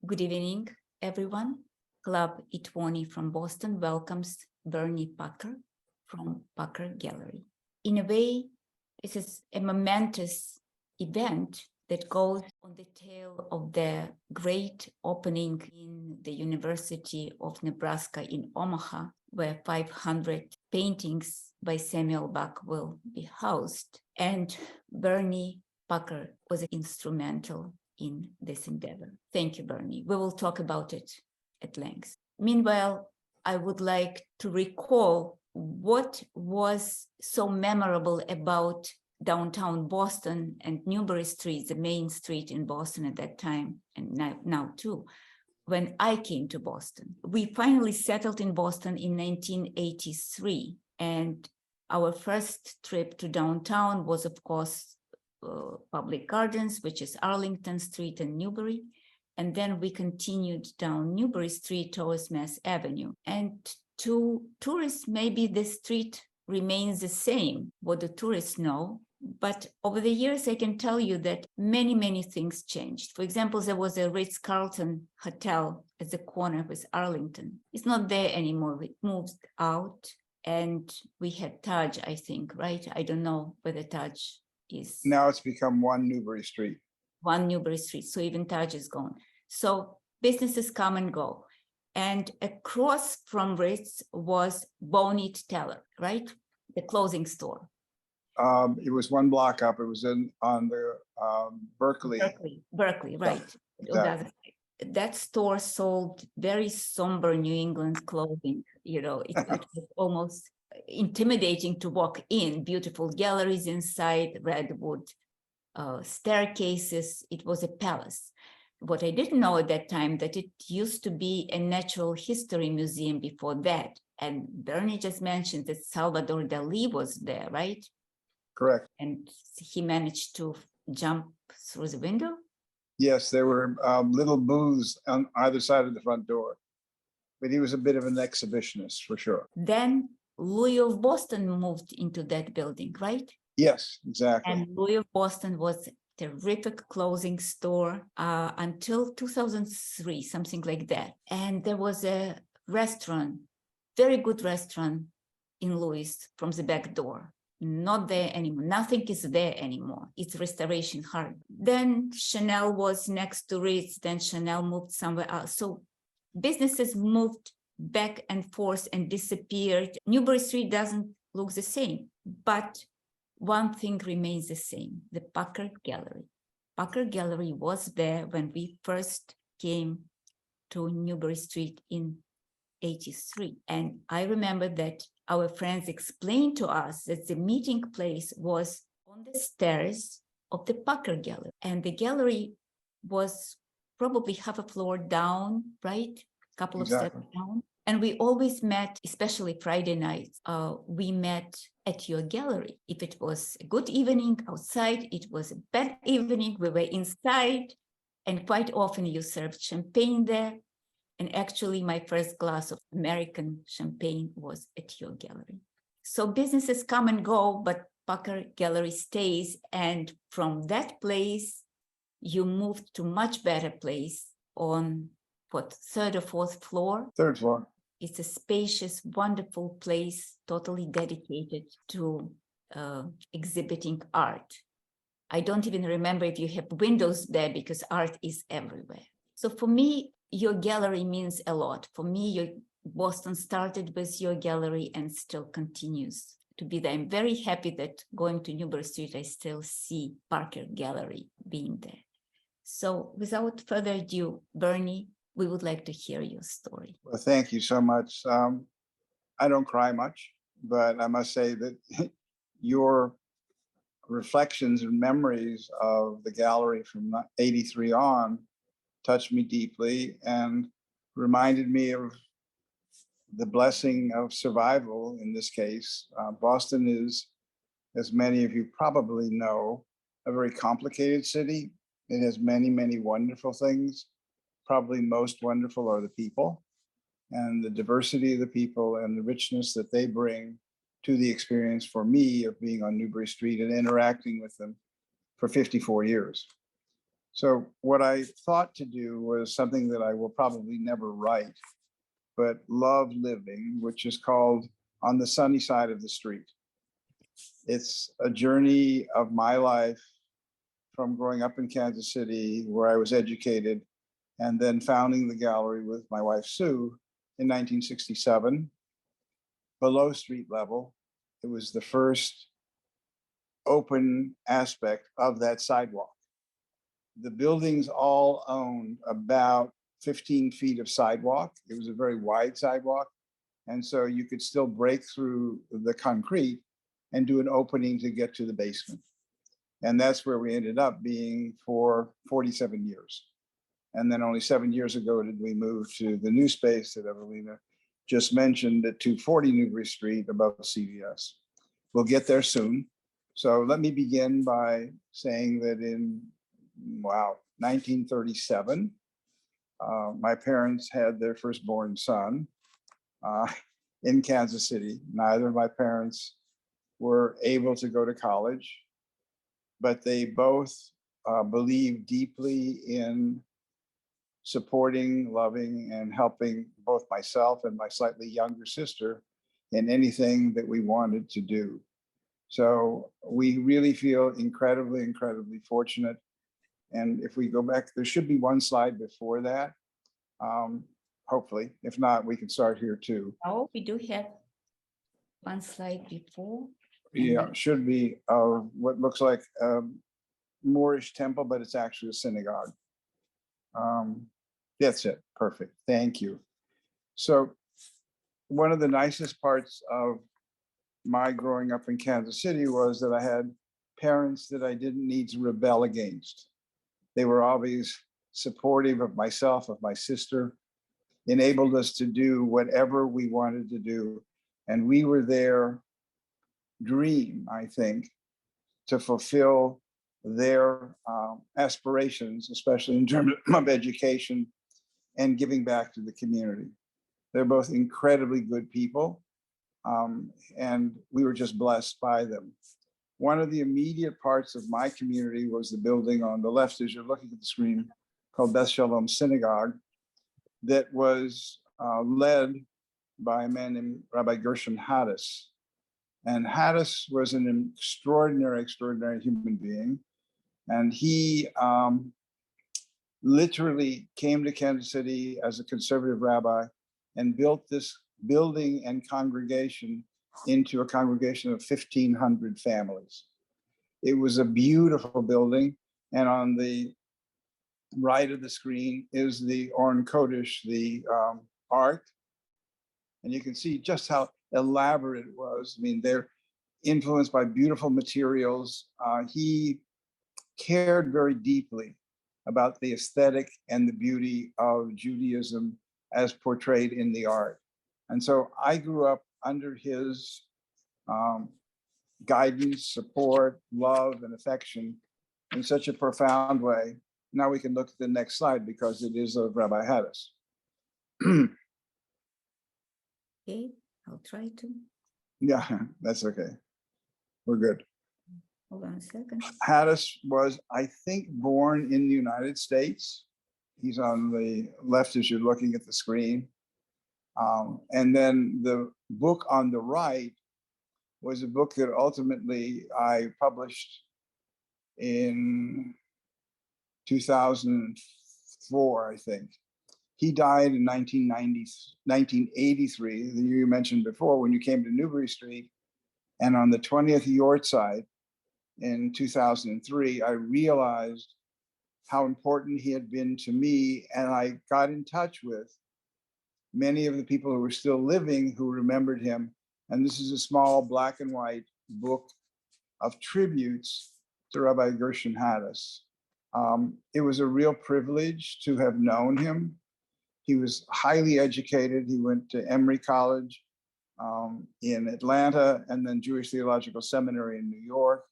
Good evening, everyone. Club E-20 from Boston welcomes Bernie Pucker from Pucker Gallery. In a way, this is a momentous event that goes on the tail of the great opening in the University of Nebraska in Omaha, where 500 paintings by Samuel Bach will be housed. And Bernie Pucker was instrumental in this endeavor. Thank you, Bernie. We will talk about it at length. Meanwhile, I would like to recall what was so memorable about downtown Boston and Newbury Street, the main street in Boston at that time, and now too, when I came to Boston. We finally settled in Boston in 1983, and our first trip to downtown was, of course, Public Gardens, which is Arlington Street and Newbury. And then we continued down Newbury Street towards Mass Avenue. And to tourists, maybe the street remains the same, what the tourists know. But over the years, I can tell you that many things changed. For example, there was a Ritz-Carlton hotel at the corner with Arlington. It's not there anymore. It moved out. And we had Taj, I think, right? I don't know whether Taj is. Now it's become one Newbury Street. One Newbury Street. So even Taj is gone. So businesses come and go. And across from Ritz was Bonnet Teller, right? The clothing store. It was one block up. It was on the Berkeley. Berkeley, right. Exactly. That store sold very somber New England clothing. You know, it was almost intimidating to walk in. Beautiful galleries inside, redwood staircases. It was a palace. What I didn't know at that time, that it used to be a natural history museum before that. And Bernie just mentioned that Salvador Dali was there, right? Correct. And he managed to jump through the window? Yes, there were little booths on either side of the front door. But he was a bit of an exhibitionist, for sure. Then Louis of Boston moved into that building, right? Yes, exactly. And Louis of Boston was a terrific clothing store until 2003, something like that. And there was a restaurant, very good restaurant in Louis from the back door. Not there anymore. Nothing is there anymore. It's restoration hard. Then Chanel was next to Ritz. Then Chanel moved somewhere else. So businesses moved back and forth and disappeared. Newbury Street doesn't look the same, but one thing remains the same, the Pucker Gallery. Pucker Gallery was there when we first came to Newbury Street in 83. And I remember that our friends explained to us that the meeting place was on the stairs of the Pucker Gallery. And the gallery was probably half a floor down, right? A couple of steps down. And we always met, especially Friday nights, we met at your gallery. If it was a good evening outside, it was a bad evening, we were inside. And quite often you served champagne there. And actually, my first glass of American champagne was at your gallery. So businesses come and go, but Pucker Gallery stays. And from that place, you moved to much better place on what, third or fourth floor? Third floor. It's a spacious, wonderful place, totally dedicated to exhibiting art. I don't even remember if you have windows there because art is everywhere. So for me, your gallery means a lot. For me, Boston started with your gallery and still continues to be there. I'm very happy that going to Newbury Street, I still see Pucker Gallery being there. So without further ado, Bernie, we would like to hear your story. Well, thank you so much. I don't cry much, but I must say that your reflections and memories of the gallery from 83 on touched me deeply and reminded me of the blessing of survival in this case. Boston is, as many of you probably know, a very complicated city. It has many wonderful things. Probably most wonderful are the people and the diversity of the people and the richness that they bring to the experience for me of being on Newbury Street and interacting with them for 54 years. So what I thought to do was something that I will probably never write, but love living, which is called On the Sunny Side of the Street. It's a journey of my life from growing up in Kansas City, where I was educated, and then founding the gallery with my wife, Sue, in 1967, below street level. It was the first open aspect of that sidewalk. The buildings all owned about 15 feet of sidewalk. It was a very wide sidewalk. And so you could still break through the concrete and do an opening to get to the basement. And that's where we ended up being for 47 years. And then only 7 years ago did we move to the new space that Evelina just mentioned at 240 Newbury Street above CVS. We'll get there soon. So let me begin by saying that in, 1937, my parents had their firstborn son in Kansas City. Neither of my parents were able to go to college, but they both believed deeply in supporting, loving, and helping both myself and my slightly younger sister in anything that we wanted to do. So we really feel incredibly, incredibly fortunate. And if we go back, there should be one slide before that, hopefully. If not, we can start here too. Oh, we do have one slide before. Yeah, it should be what looks like a Moorish temple, but it's actually a synagogue. That's it. Perfect. Thank you. So one of the nicest parts of my growing up in Kansas City was that I had parents that I didn't need to rebel against. They were always supportive of myself, of my sister, enabled us to do whatever we wanted to do. And we were their dream, I think, to fulfill their aspirations, especially in terms of education and giving back to the community. They're both incredibly good people, and we were just blessed by them. One of the immediate parts of my community was the building on the left as you're looking at the screen, called Beth Shalom Synagogue, that was led by a man named Rabbi Gershon Haddis. And Haddis was an extraordinary, extraordinary human being. And he literally came to Kansas City as a conservative rabbi and built this building and congregation into a congregation of 1,500 families. It was a beautiful building. And on the right of the screen is the Oren Kodesh, the art. And you can see just how elaborate it was. I mean, they're influenced by beautiful materials. He cared very deeply about the aesthetic and the beauty of Judaism as portrayed in the art. And so I grew up under his guidance, support, love, and affection in such a profound way. Now we can look at the next slide because it is of Rabbi Haddis. Okay, I'll try to. Yeah, that's okay. We're good. Hold on a second. Haddis was, I think, born in the United States. He's on the left as you're looking at the screen. And then the book on the right was a book that ultimately I published in 2004, I think. He died in 1983, the year you mentioned before, when you came to Newbury Street. And on the 20th Yortzeit in 2003, I realized how important he had been to me. And I got in touch with many of the people who were still living who remembered him. And this is a small black and white book of tributes to Rabbi Gershon Haddis. It was a real privilege to have known him. He was highly educated. He went to Emory College in Atlanta and then Jewish Theological Seminary in New York.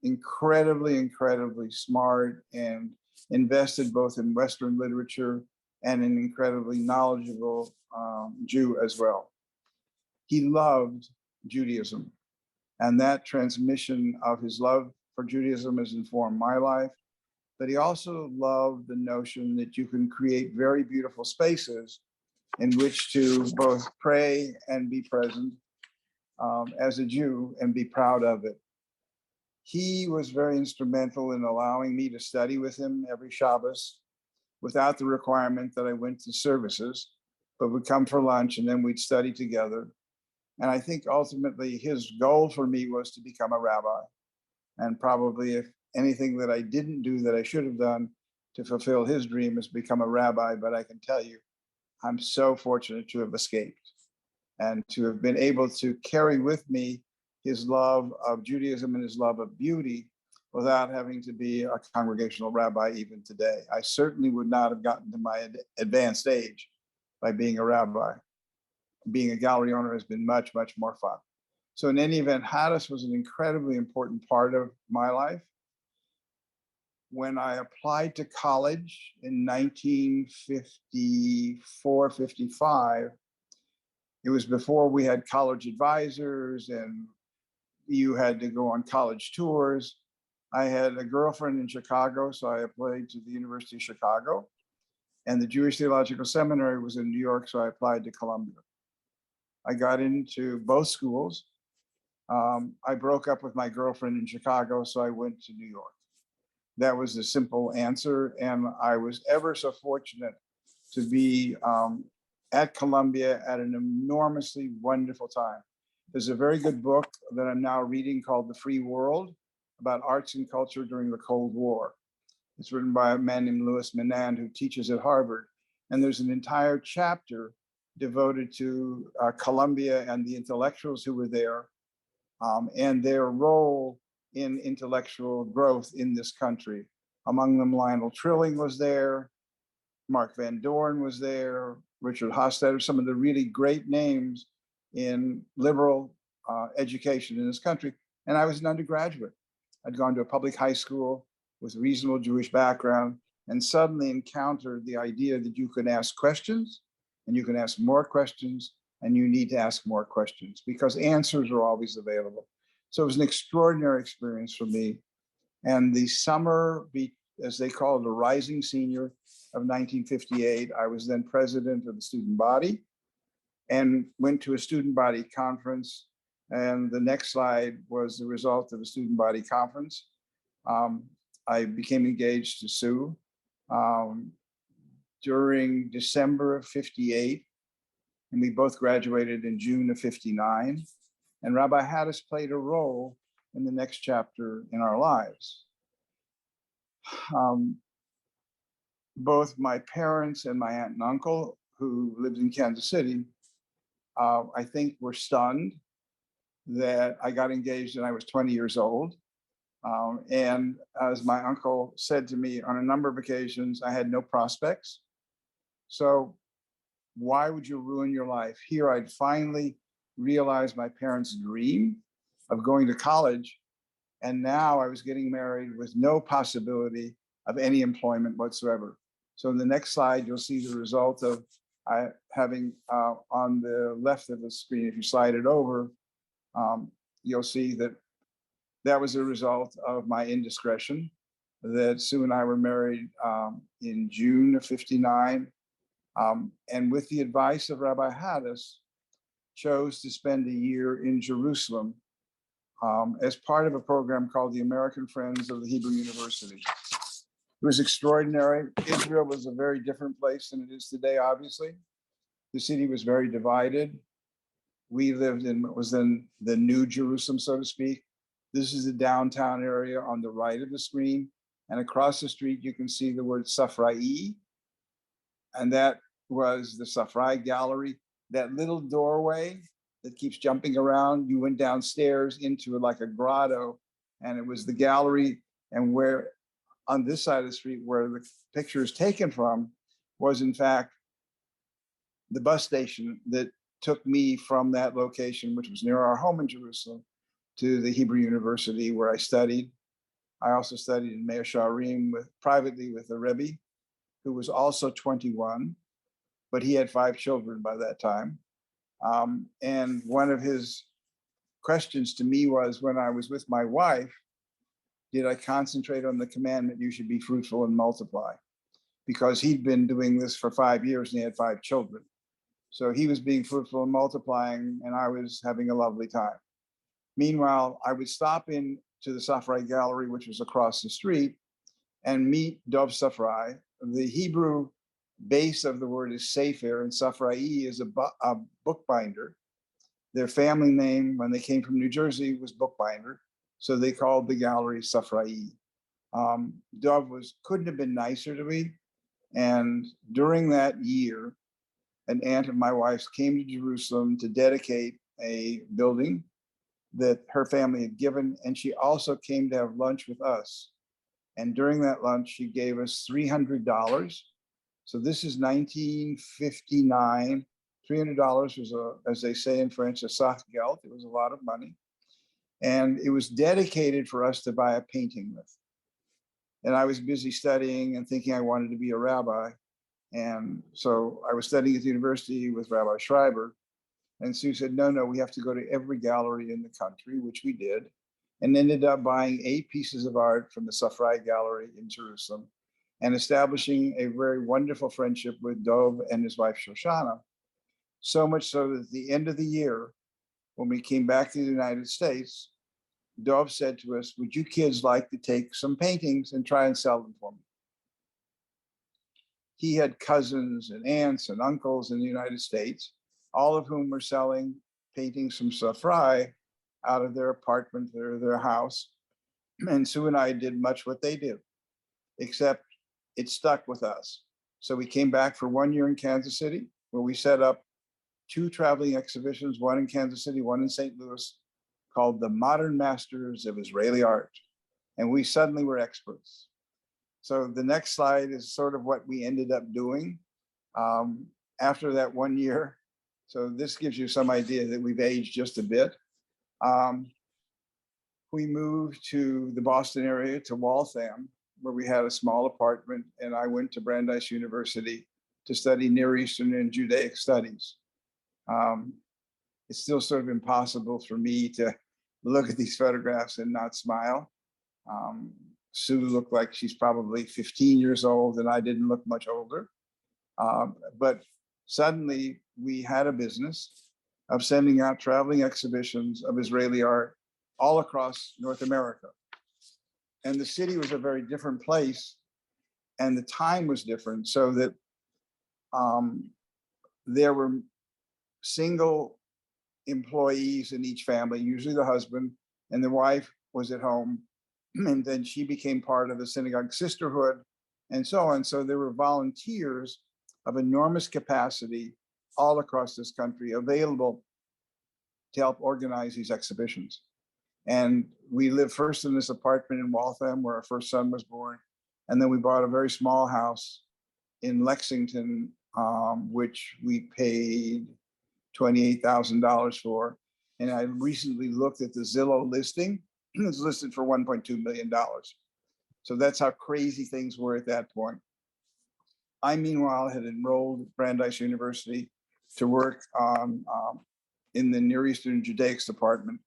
Incredibly, incredibly smart and invested both in Western literature and an incredibly knowledgeable Jew as well. He loved Judaism, and that transmission of his love for Judaism has informed my life. but he also loved the notion that you can create very beautiful spaces in which to both pray and be present as a Jew and be proud of it. He was very instrumental in allowing me to study with him every Shabbos without the requirement that I went to services, but would come for lunch and then we'd study together. And I think ultimately his goal for me was to become a rabbi. And probably if anything that I didn't do that I should have done to fulfill his dream is become a rabbi, but I can tell you, I'm so fortunate to have escaped and to have been able to carry with me his love of Judaism and his love of beauty without having to be a congregational rabbi even today. I certainly would not have gotten to my advanced age by being a rabbi. Being a gallery owner has been much, much more fun. So in any event, Haddas was an incredibly important part of my life. When I applied to college in 1954, 55, it was before we had college advisors and you had to go on college tours. I had a girlfriend in Chicago, so I applied to the University of Chicago. And the Jewish Theological Seminary was in New York, so I applied to Columbia. I got into both schools. I broke up with my girlfriend in Chicago, so I went to New York. That was the simple answer. And I was ever so fortunate to be at Columbia at an enormously wonderful time. There's a very good book that I'm now reading called The Free World about arts and culture during the Cold War. It's written by a man named Louis Menand who teaches at Harvard. And there's an entire chapter devoted to Columbia and the intellectuals who were there and their role in intellectual growth in this country. Among them, Lionel Trilling was there, Mark Van Doren was there, Richard Hofstadter, some of the really great names in liberal education in this country. And I was an undergraduate. I'd gone to a public high school with a reasonable Jewish background and suddenly encountered the idea that you can ask questions and you can ask more questions and you need to ask more questions because answers are always available. So it was an extraordinary experience for me. And the summer, as they call it, the rising senior of 1958, I was then president of the student body and went to a student body conference. And the next slide was the result of a student body conference. I became engaged to Sue during December of 58, and we both graduated in June of 59. And Rabbi Haddas played a role in the next chapter in our lives. Both my parents and my aunt and uncle, who lived in Kansas City, I think were stunned that I got engaged and I was 20 years old. And as my uncle said to me on a number of occasions, I had no prospects. So why would you ruin your life? Here I'd finally realized my parents' dream of going to college. And now I was getting married with no possibility of any employment whatsoever. So in the next slide, you'll see the result of having on the left of the screen, if you slide it over, you'll see that that was a result of my indiscretion, that Sue and I were married in June of 59. And with the advice of Rabbi Haddas, chose to spend a year in Jerusalem as part of a program called the American Friends of the Hebrew University. It was extraordinary. Israel was a very different place than it is today, obviously. The city was very divided. We lived in what was then the New Jerusalem, so to speak. This is the downtown area on the right of the screen. And across the street, you can see the word Safrai. And that was the Safrai Gallery. That little doorway that keeps jumping around, you went downstairs into like a grotto, and it was the gallery. And where on this side of the street where the picture is taken from was in fact the bus station that took me from that location, which was near our home in Jerusalem, to the Hebrew University where I studied. I also studied in Meir Sharim privately with a Rebbe who was also 21, but he had 5 children by that time. And one of his questions to me was when I was with my wife, did I concentrate on the commandment, you should be fruitful and multiply, because he'd been doing this for 5 years and he had 5 children. So he was being fruitful and multiplying, and I was having a lovely time. Meanwhile, I would stop in to the Safrai Gallery, which was across the street, and meet Dov Safrai. The Hebrew base of the word is Sefer, and Safrai is a bookbinder. Their family name, when they came from New Jersey, was Bookbinder, so they called the gallery Safrai. Dov couldn't have been nicer to me, and during that year, an aunt of my wife's came to Jerusalem to dedicate a building that her family had given, and she also came to have lunch with us. And during that lunch, she gave us $300. So this is 1959. $300 was, as they say in French, a sac geld. It was a lot of money. And it was dedicated for us to buy a painting with. And I was busy studying and thinking I wanted to be a rabbi. And so I was studying at the university with Rabbi Schreiber. And Sue said, no, we have to go to every gallery in the country, which we did, and ended up buying 8 pieces of art from the Safrai Gallery in Jerusalem and establishing a very wonderful friendship with Dov and his wife Shoshana. So much so that at the end of the year, when we came back to the United States, Dov said to us, would you kids like to take some paintings and try and sell them for me? He had cousins and aunts and uncles in the United States, all of whom were selling paintings from Safrai out of their apartment or their house. And Sue and I did much what they did, except it stuck with us. So we came back for 1 year in Kansas City, where we set up 2 traveling exhibitions, one in Kansas City, one in St. Louis, called The Modern Masters of Israeli Art. And we suddenly were experts. So the next slide is sort of what we ended up doing after that 1 year. So this gives you some idea that we've aged just a bit. We moved to the Boston area, to Waltham, where we had a small apartment, and I went to Brandeis University to study Near Eastern and Judaic studies. It's still sort of impossible for me to look at these photographs and not smile. Sue looked like she's probably 15 years old, and I didn't look much older. But suddenly we had a business of sending out traveling exhibitions of Israeli art all across North America. And the city was a very different place, and the time was different, so that there were single employees in each family, usually the husband, and the wife was at home. And then she became part of the synagogue sisterhood and so on. So there were volunteers of enormous capacity all across this country available to help organize these exhibitions. And we lived first in this apartment in Waltham, where our first son was born. And then we bought a very small house in Lexington, which we paid $28,000 for. And I recently looked at the Zillow listing. It's listed for $1.2 million. So that's how crazy things were at that point. I, meanwhile, had enrolled at Brandeis University to work on in the Near Eastern Judaics department,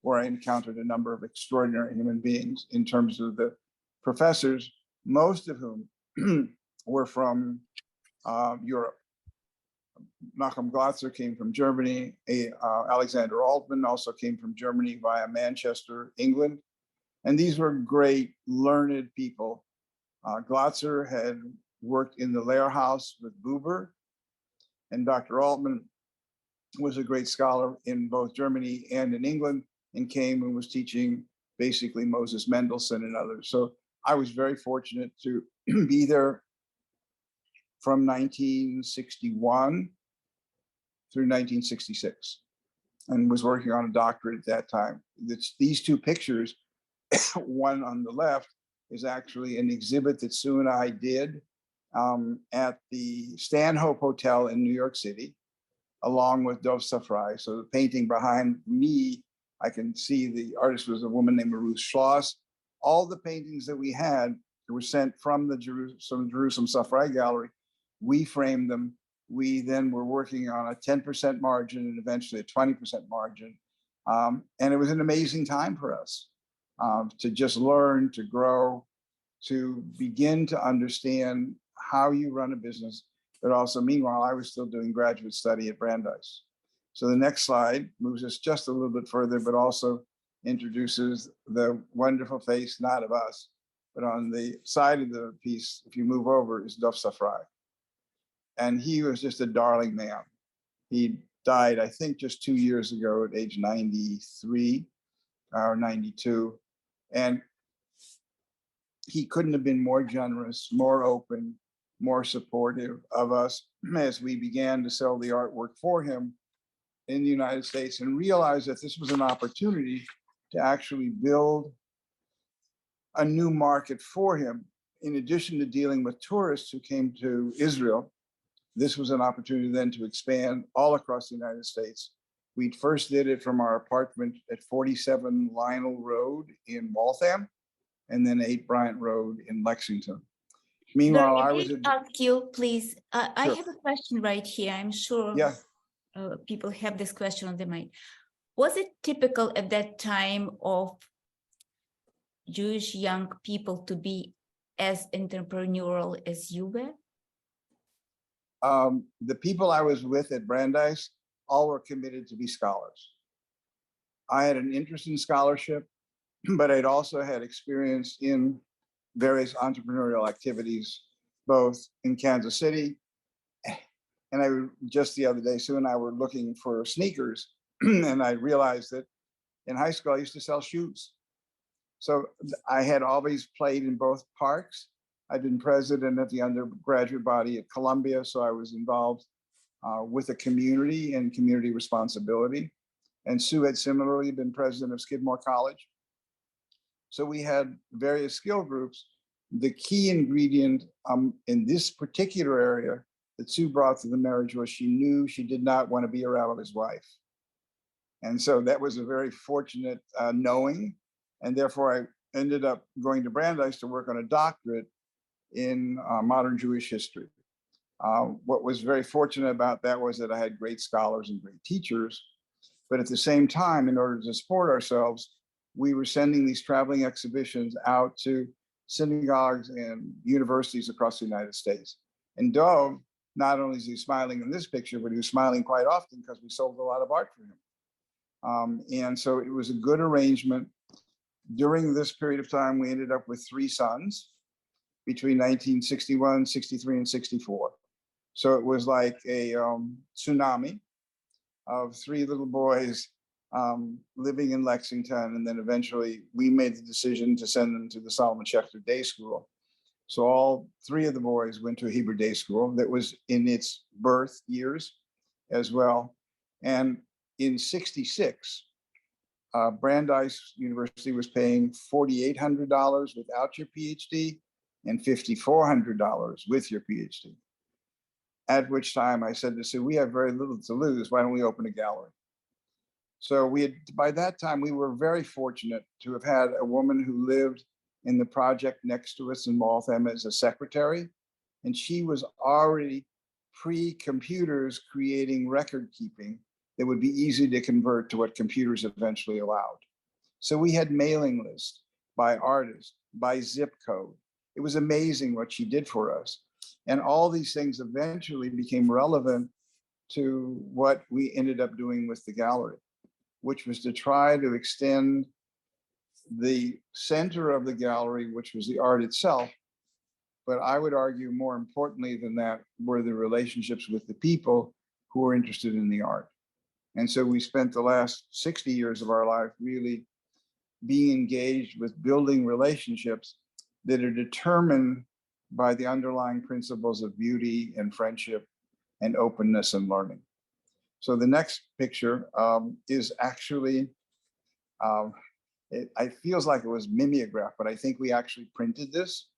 where I encountered a number of extraordinary human beings in terms of the professors, most of whom were from Europe. Nachum Glatzer came from Germany. Alexander Altman also came from Germany via Manchester, England. And these were great, learned people. Glatzer had worked in the Lehrhaus with Buber, and Dr. Altman was a great scholar in both Germany and in England, and came and was teaching basically Moses Mendelssohn and others. So I was very fortunate to be there from 1961 through 1966, and was working on a doctorate at that time. These 2 pictures, one on the left is actually an exhibit that Sue and I did at the Stanhope Hotel in New York City, along with Dov Safrai. So the painting behind me, I can see the artist was a woman named Ruth Schloss. All the paintings that we had were sent from the Jerusalem Safrai Gallery. We framed them. We then were working on a 10% margin and eventually a 20% margin. And it was an amazing time for us. to just learn, to grow, to begin to understand how you run a business. But also, meanwhile, I was still doing graduate study at Brandeis. So the next slide moves us just a little bit further, but also introduces the wonderful face, not of us, but on the side of the piece, if you move over, is Dov Safrai. And he was just a darling man. He died, I think, just 2 years ago at age 93 or 92. And he couldn't have been more generous, more open, more supportive of us as we began to sell the artwork for him in the United States, and realized that this was an opportunity to actually build a new market for him. In addition to dealing with tourists who came to Israel, this was an opportunity then to expand all across the United States. We first did it from our apartment at 47 Lionel Road in Waltham, and then 8 Bryant Road in Lexington. Meanwhile, I was ask you, please. I Sure. have a question right here. I'm sure Yeah. People have this question on their mind. Was it typical at that time of Jewish young people to be as entrepreneurial as you were? The people I was with at Brandeis all were committed to be scholars. I had an interest in scholarship, but I'd also had experience in various entrepreneurial activities, both in Kansas City, and I just the other day, Sue and I were looking for sneakers, and I realized that in high school I used to sell shoes. So I had always played in both parks. I'd been president of the undergraduate body at Columbia, so I was involved with the community and community responsibility. And Sue had similarly been president of Skidmore College. So we had various skill groups. The key ingredient in this particular area that Sue brought to the marriage was she knew she did not want to be a rabbi's wife. And so that was a very fortunate knowing. And therefore, I ended up going to Brandeis to work on a doctorate in modern Jewish history. What was very fortunate about that was that I had great scholars and great teachers. But at the same time, in order to support ourselves, we were sending these traveling exhibitions out to synagogues and universities across the United States. And Dov, not only is he smiling in this picture, but he was smiling quite often because we sold a lot of art for him. And so it was a good arrangement. During this period of time, we ended up with 3 sons between 1961, 63, and 64. So it was like a tsunami of 3 little boys living in Lexington. And then eventually we made the decision to send them to the Solomon Schechter Day School. So all 3 of the boys went to a Hebrew day school that was in its birth years as well. And in 66, Brandeis University was paying $4,800 without your PhD and $5,400 with your PhD. At which time I said to Sue, we have very little to lose. Why don't we open a gallery? So we had, by that time, we were very fortunate to have had a woman who lived in the project next to us in Waltham as a secretary. And she was already pre-computers creating record keeping that would be easy to convert to what computers eventually allowed. So we had mailing lists by artist, by zip code. It was amazing what she did for us. And all these things eventually became relevant to what we ended up doing with the gallery, which was to try to extend the center of the gallery, which was the art itself. But I would argue more importantly than that were the relationships with the people who were interested in the art. And so we spent the last 60 years of our life really being engaged with building relationships that are determined by the underlying principles of beauty and friendship and openness and learning. So the next picture is actually, it feels like it was mimeographed, but I think we actually printed this.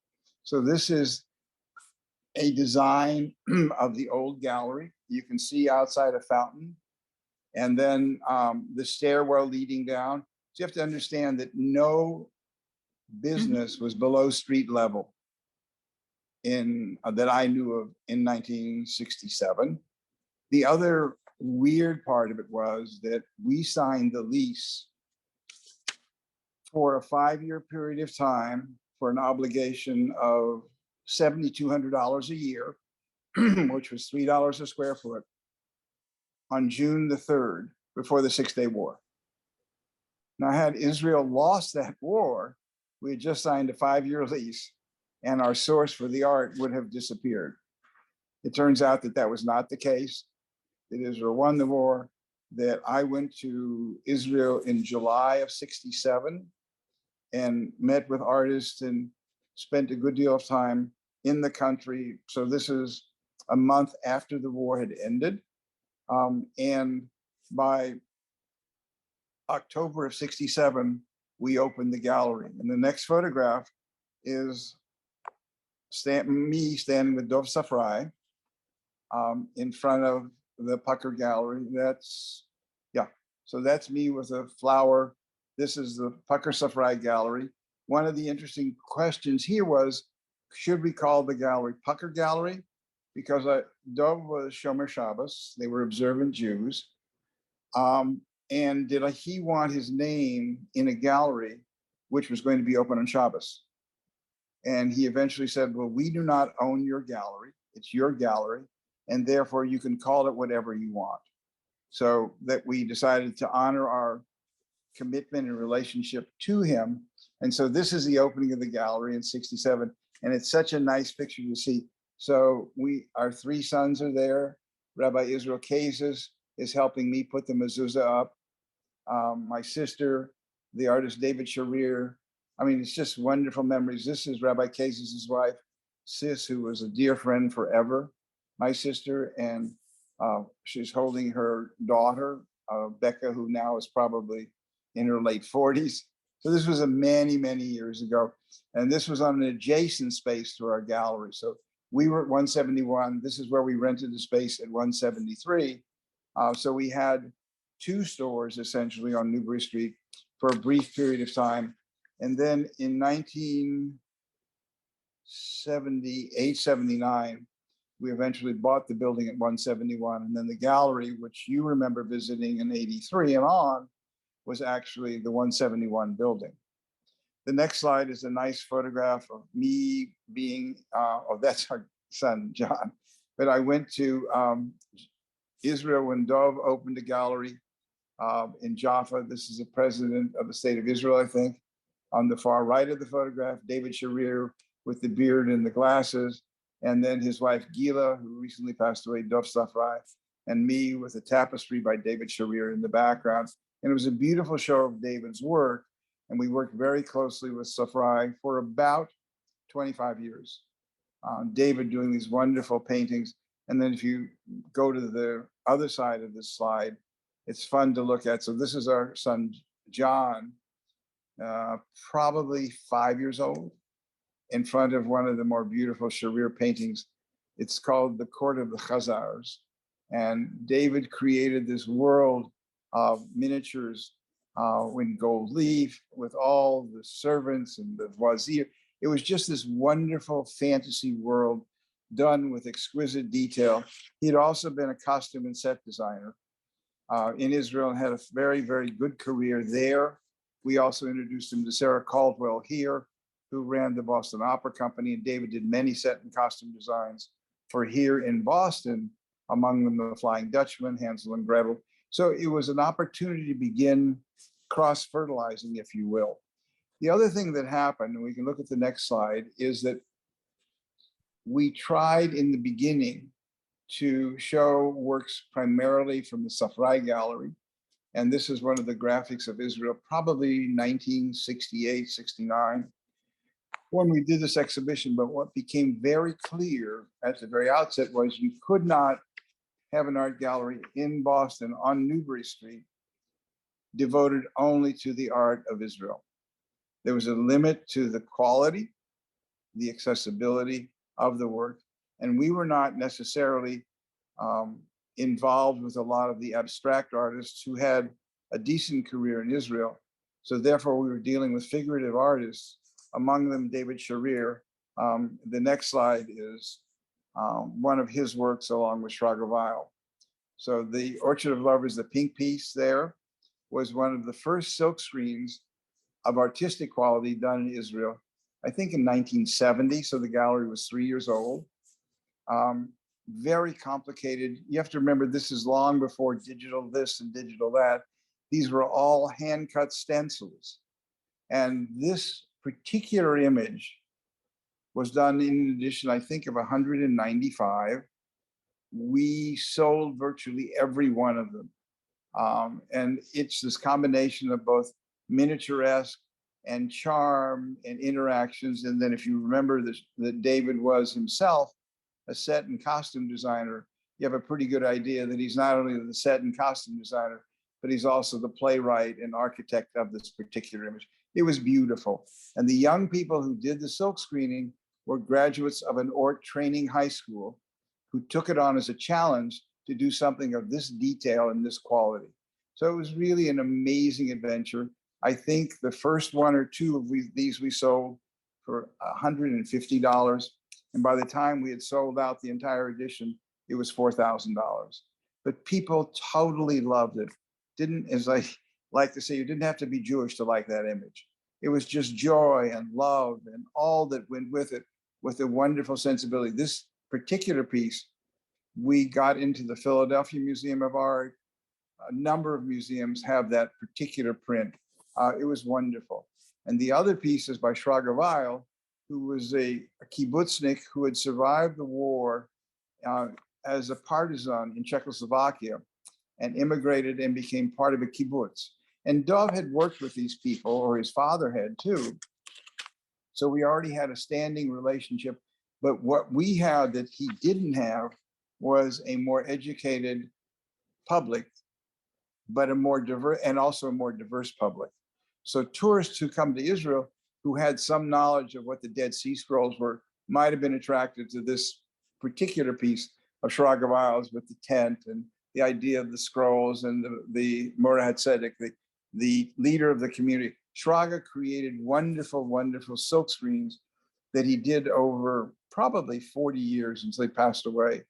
So this is a design of the old gallery. You can see outside a fountain, and then the stairwell leading down. So you have to understand that no business was below street level in that I knew of in 1967. The other weird part of it was that we signed the lease for a 5-year period of time for an obligation of $7,200 a year, which was $3 a square foot, on June the 3rd, before the Six-Day War. Now, had Israel lost that war, we had just signed a 5-year lease, and our source for the art would have disappeared. It turns out that that was not the case, that Israel won the war, that I went to Israel in July of '67 and met with artists and spent a good deal of time in the country. So this is a month after the war had ended. And by October of '67, we opened the gallery. And the next photograph is me standing with Dov Safrai in front of the Pucker Gallery. So that's me with a flower. This is the Pucker Safrai Gallery. One of the interesting questions here was, should we call the gallery Pucker Gallery? Because Dov was Shomer Shabbos, they were observant Jews. And did he want his name in a gallery which was going to be open on Shabbos? And he eventually said, well, we do not own your gallery. It's your gallery. And therefore you can call it whatever you want. So that we decided to honor our commitment and relationship to him. And so this is the opening of the gallery in '67. And it's such a nice picture to see. So our 3 sons are there. Rabbi Israel Kazis is helping me put the mezuzah up. My sister, the artist David Sharir. I mean, it's just wonderful memories. This is Rabbi Kazis' wife, Sis, who was a dear friend forever, my sister, and she's holding her daughter, Becca, who now is probably in her late 40s. So this was many, many years ago. And this was on an adjacent space to our gallery. So we were at 171. This is where we rented the space at 173. So we had 2 stores essentially on Newbury Street for a brief period of time. And then in 1978, 79, we eventually bought the building at 171. And then the gallery, which you remember visiting in '83 and on, was actually the 171 building. The next slide is a nice photograph of me being, that's our son, John. But I went to Israel when Dov opened a gallery in Jaffa. This is the president of the state of Israel, I think. On the far right of the photograph, David Sharir with the beard and the glasses. And then his wife, Gila, who recently passed away, Dov Safrai, and me with a tapestry by David Sharir in the background. And it was a beautiful show of David's work. And we worked very closely with Safrai for about 25 years. David doing these wonderful paintings. And then if you go to the other side of this slide, it's fun to look at. So this is our son, John, probably 5 years old, in front of one of the more beautiful Sharir paintings. It's called The Court of the Chazars. And David created this world of miniatures in gold leaf with all the servants and the wazir. It was just this wonderful fantasy world done with exquisite detail. He'd also been a costume and set designer in Israel and had a very, very good career there. We also introduced him to Sarah Caldwell here, who ran the Boston Opera Company, and David did many set and costume designs for here in Boston, among them the Flying Dutchman, Hansel and Gretel. So it was an opportunity to begin cross-fertilizing, if you will. The other thing that happened, and we can look at the next slide, is that we tried in the beginning to show works primarily from the Safrai Gallery. And this is one of the graphics of Israel, probably 1968, 69, when we did this exhibition. But what became very clear at the very outset was you could not have an art gallery in Boston on Newbury Street devoted only to the art of Israel. There was a limit to the quality, the accessibility of the work, and we were not necessarily involved with a lot of the abstract artists who had a decent career in Israel. So therefore, we were dealing with figurative artists, among them David Sharir. The next slide is one of his works along with Shragovile. So the Orchard of Lovers, the pink piece there, was one of the first silk screens of artistic quality done in Israel, I think in 1970. So the gallery was 3 years old. Very complicated. You have to remember, this is long before digital this and digital that. These were all hand-cut stencils. And this particular image was done in an edition, I think, of 195. We sold virtually every one of them. And it's this combination of both miniaturesque and charm and interactions. And then if you remember this, that David was himself a set and costume designer, you have a pretty good idea that he's not only the set and costume designer, but he's also the playwright and architect of this particular image. It was beautiful. And the young people who did the silk screening were graduates of an Ort training high school who took it on as a challenge to do something of this detail and this quality. So it was really an amazing adventure. I think the first one or two of these we sold for $150. And by the time we had sold out the entire edition, it was $4,000. But people totally loved it. Didn't, as I like to say, you didn't have to be Jewish to like that image. It was just joy and love and all that went with it, with a wonderful sensibility. This particular piece, we got into the Philadelphia Museum of Art. A number of museums have that particular print. It was wonderful. And the other piece is by Shraga Weil, who was a kibbutznik who had survived the war as a partisan in Czechoslovakia and immigrated and became part of a kibbutz. And Dov had worked with these people, or his father had too. So we already had a standing relationship. But what we had that he didn't have was a more educated public, but a more diverse, and also a more diverse public. So tourists who come to Israel who had some knowledge of what the Dead Sea Scrolls were might have been attracted to this particular piece of Shraga Weil's with the tent and the idea of the scrolls and the Mora HaTzedek, the leader of the community. Shraga created wonderful, wonderful silk screens that he did over probably 40 years until he passed away,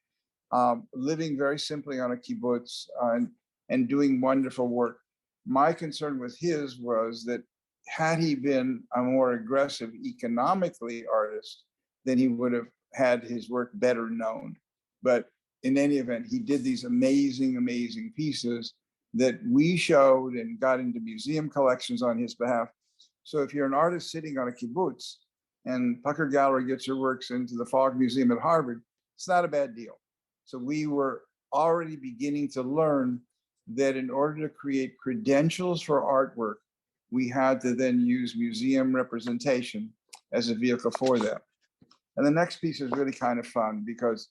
living very simply on a kibbutz and doing wonderful work. My concern with his was that had he been a more aggressive economically artist, then he would have had his work better known. But in any event, he did these amazing, amazing pieces that we showed and got into museum collections on his behalf. So if you're an artist sitting on a kibbutz and Pucker Gallery gets your works into the Fogg Museum at Harvard, it's not a bad deal. So we were already beginning to learn that in order to create credentials for artwork, we had to then use museum representation as a vehicle for that. And the next piece is really kind of fun because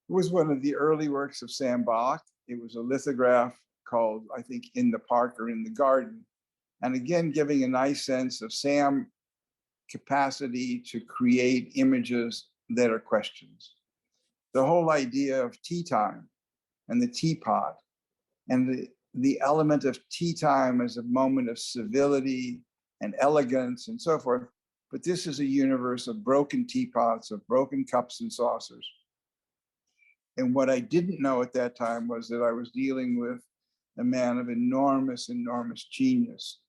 it was one of the early works of Sam Bach. It was a lithograph called, I think, In the Park or in the Garden. And again, giving a nice sense of Sam's capacity to create images that are questions. The whole idea of tea time and the teapot and the element of tea time as a moment of civility and elegance and so forth. But this is a universe of broken teapots, of broken cups and saucers. And what I didn't know at that time was that I was dealing with a man of enormous, enormous genius.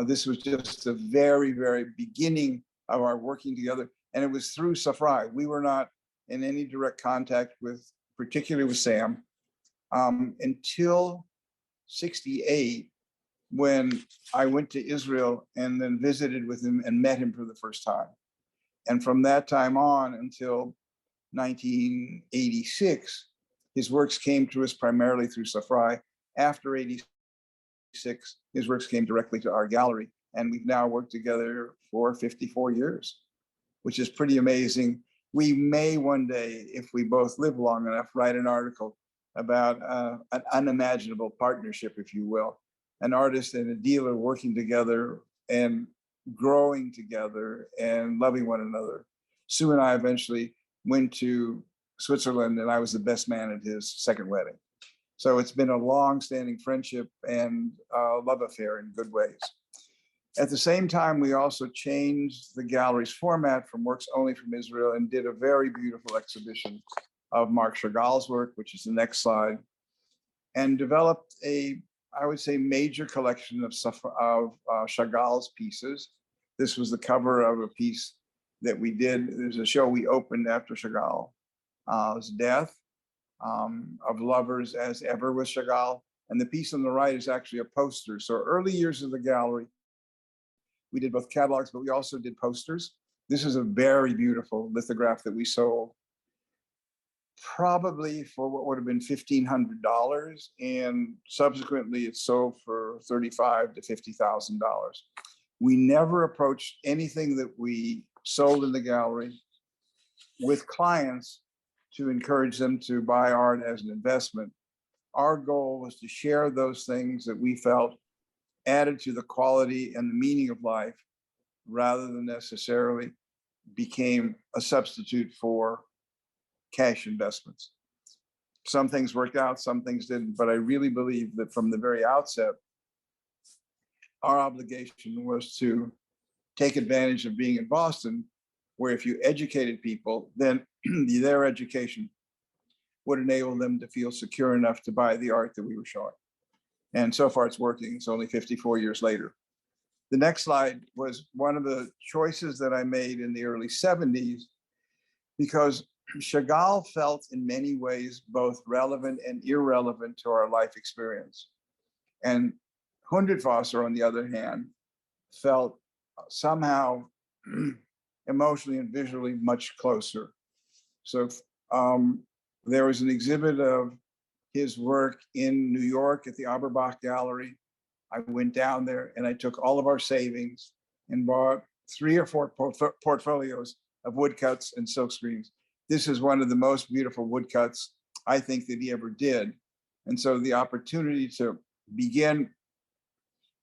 This was just the very, very beginning of our working together. And it was through Safrai. We were not in any direct contact with, particularly with Sam, until 68, when I went to Israel and then visited with him and met him for the first time. And from that time on until 1986, his works came to us primarily through Safrai. After 86, his works came directly to our gallery. And we've now worked together for 54 years, which is pretty amazing. We may one day, if we both live long enough, write an article about an unimaginable partnership, if you will, an artist and a dealer working together and growing together and loving one another. Sue and I eventually went to Switzerland and I was the best man at his second wedding. So it's been a long-standing friendship and love affair in good ways. At the same time, we also changed the gallery's format from works only from Israel and did a very beautiful exhibition of Marc Chagall's work, which is the next slide, and developed a I would say, major collection of Chagall's pieces. This was the cover of a piece that we did. There's a show we opened after Chagall's death, of Lovers as Ever with Chagall. And the piece on the right is actually a poster. So early years of the gallery, we did both catalogs, but we also did posters. This is a very beautiful lithograph that we sold probably for what would have been $1,500, and subsequently it sold for $35,000 to $50,000. We never approached anything that we sold in the gallery with clients to encourage them to buy art as an investment. Our goal was to share those things that we felt added to the quality and the meaning of life, rather than necessarily became a substitute for cash investments. Some things worked out, some things didn't, but I really believe that from the very outset, our obligation was to take advantage of being in Boston, where if you educated people, then their education would enable them to feel secure enough to buy the art that we were showing. And so far it's working. It's only 54 years later. The next slide was one of the choices that I made in the early 70s, because Chagall felt in many ways both relevant and irrelevant to our life experience. And Hundertwasser, on the other hand, felt somehow emotionally and visually much closer. So there was an exhibit of his work in New York at the Auerbach Gallery. I went down there and I took all of our savings and bought 3 or 4 portfolios of woodcuts and silkscreens. This is one of the most beautiful woodcuts I think that he ever did. And so the opportunity to begin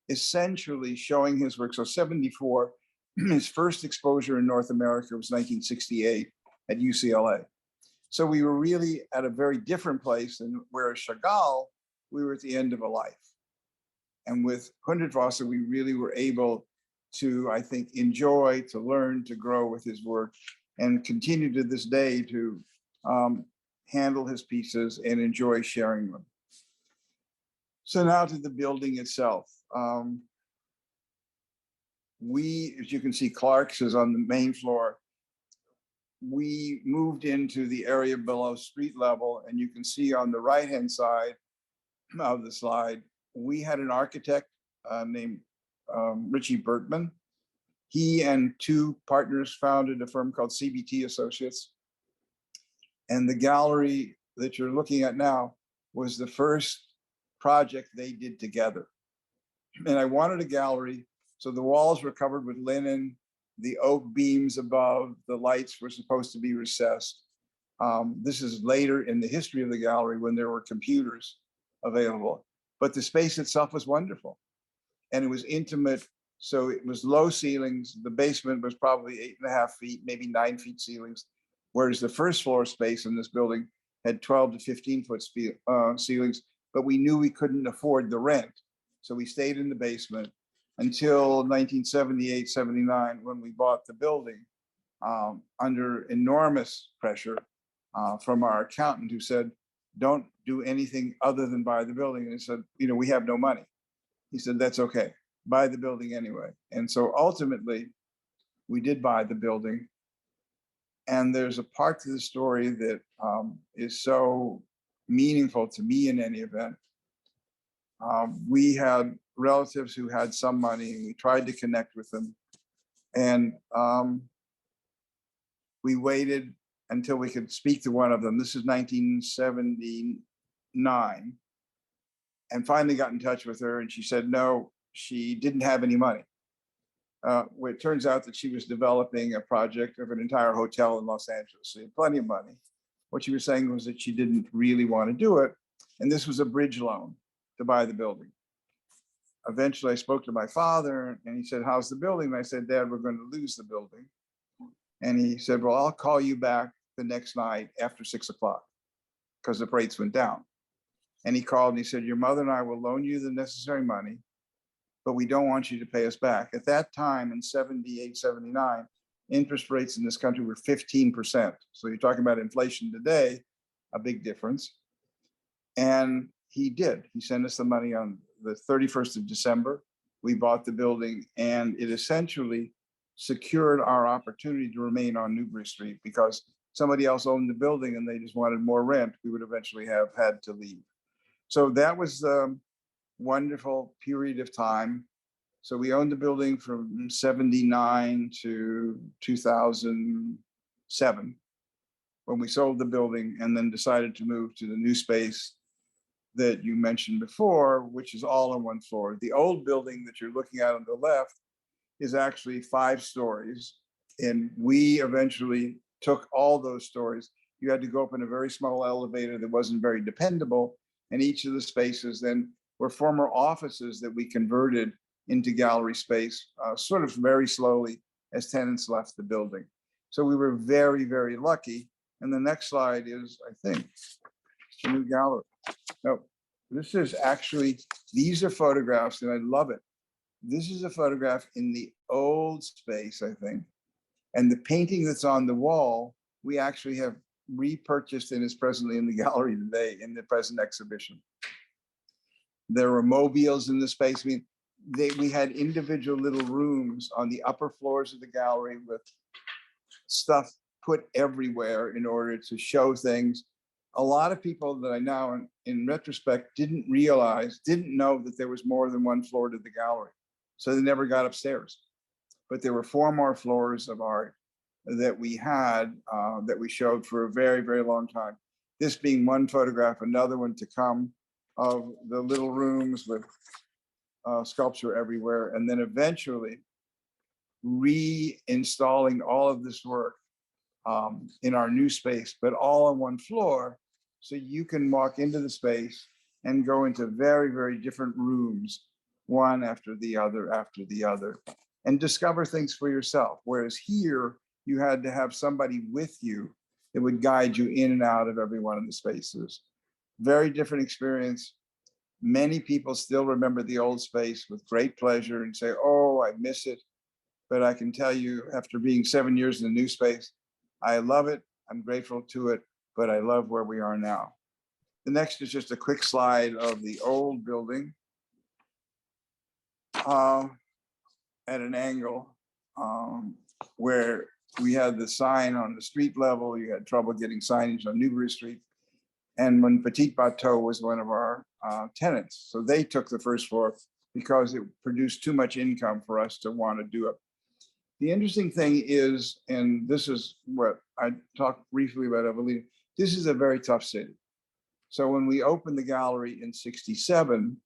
essentially showing his work. So 74, his first exposure in North America was 1968 at UCLA. So we were really at a very different place than whereas Chagall, we were at the end of a life. And with Hundertwasser, we really were able to, I think, enjoy, to learn, to grow with his work, and continue to this day to handle his pieces and enjoy sharing them. So now to the building itself. We, as you can see, Clark's is on the main floor. We moved into the area below street level, and you can see on the right-hand side of the slide, we had an architect named Richie Bertman. He and 2 partners founded a firm called CBT Associates. And the gallery that you're looking at now was the first project they did together. And I wanted a gallery, so the walls were covered with linen, the oak beams above, the lights were supposed to be recessed. This is later in the history of the gallery when there were computers available. But the space itself was wonderful. And it was intimate, so it was low ceilings. The basement was probably 8.5 feet, maybe 9 feet ceilings, whereas the first floor space in this building had 12 to 15 foot ceilings, but we knew we couldn't afford the rent. So we stayed in the basement until 1978, 79, when we bought the building under enormous pressure from our accountant, who said, don't do anything other than buy the building. And he said, we have no money. He said, that's okay, buy the building anyway. And so ultimately, we did buy the building. And there's a part to the story that is so meaningful to me in any event. We had relatives who had some money, and we tried to connect with them. And we waited until we could speak to one of them. This is 1979. And finally got in touch with her, and she said, no, she didn't have any money. It turns out that she was developing a project of an entire hotel in Los Angeles. She had plenty of money. What she was saying was that she didn't really want to do it. And this was a bridge loan to buy the building. Eventually I spoke to my father, and he said, how's the building? And I said, Dad, we're going to lose the building. And he said, well, I'll call you back the next night after 6 o'clock, because the rates went down. And he called and he said, your mother and I will loan you the necessary money, but we don't want you to pay us back. At that time in 78, 79, interest rates in this country were 15%. So you're talking about inflation today, a big difference. And he did. He sent us the money on the 31st of December. We bought the building, and it essentially secured our opportunity to remain on Newbury Street, because somebody else owned the building and they just wanted more rent. We would eventually have had to leave. So that was a wonderful period of time. So we owned the building from 79 to 2007, when we sold the building and then decided to move to the new space that you mentioned before, which is all on one floor. The old building that you're looking at on the left is actually 5 stories. And we eventually took all those stories. You had to go up in a very small elevator that wasn't very dependable. And each of the spaces then were former offices that we converted into gallery space, sort of very slowly as tenants left the building. So we were very, very lucky. And the next slide is, I think, the new gallery. No, this is actually, these are photographs, and I love it. This is a photograph in the old space, I think. And the painting that's on the wall, we actually have repurchased and is presently in the gallery today in the present exhibition. There were mobiles in the space. I mean, we had individual little rooms on the upper floors of the gallery with stuff put everywhere in order to show things. A lot of people that I now, in retrospect, didn't know that there was more than one floor to the gallery. So they never got upstairs. But there were 4 more floors of art that we had, that we showed for a very, very long time. This being one photograph, another one to come, of the little rooms with sculpture everywhere. And then eventually reinstalling all of this work in our new space, but all on one floor. So you can walk into the space and go into very, very different rooms, one after the other, and discover things for yourself. Whereas here, you had to have somebody with you that would guide you in and out of every one of the spaces. Very different experience. Many people still remember the old space with great pleasure and say, oh, I miss it. But I can tell you, after being 7 years in the new space, I love it. I'm grateful to it, but I love where we are now. The next is just a quick slide of the old building at an angle, where we had the sign on the street level. You had trouble getting signage on Newbury Street. And when Petit Bateau was one of our tenants, so they took the first floor because it produced too much income for us to want to do it. The interesting thing is, and this is what I talked briefly about Evelina, this is a very tough city. So when we opened the gallery in '67,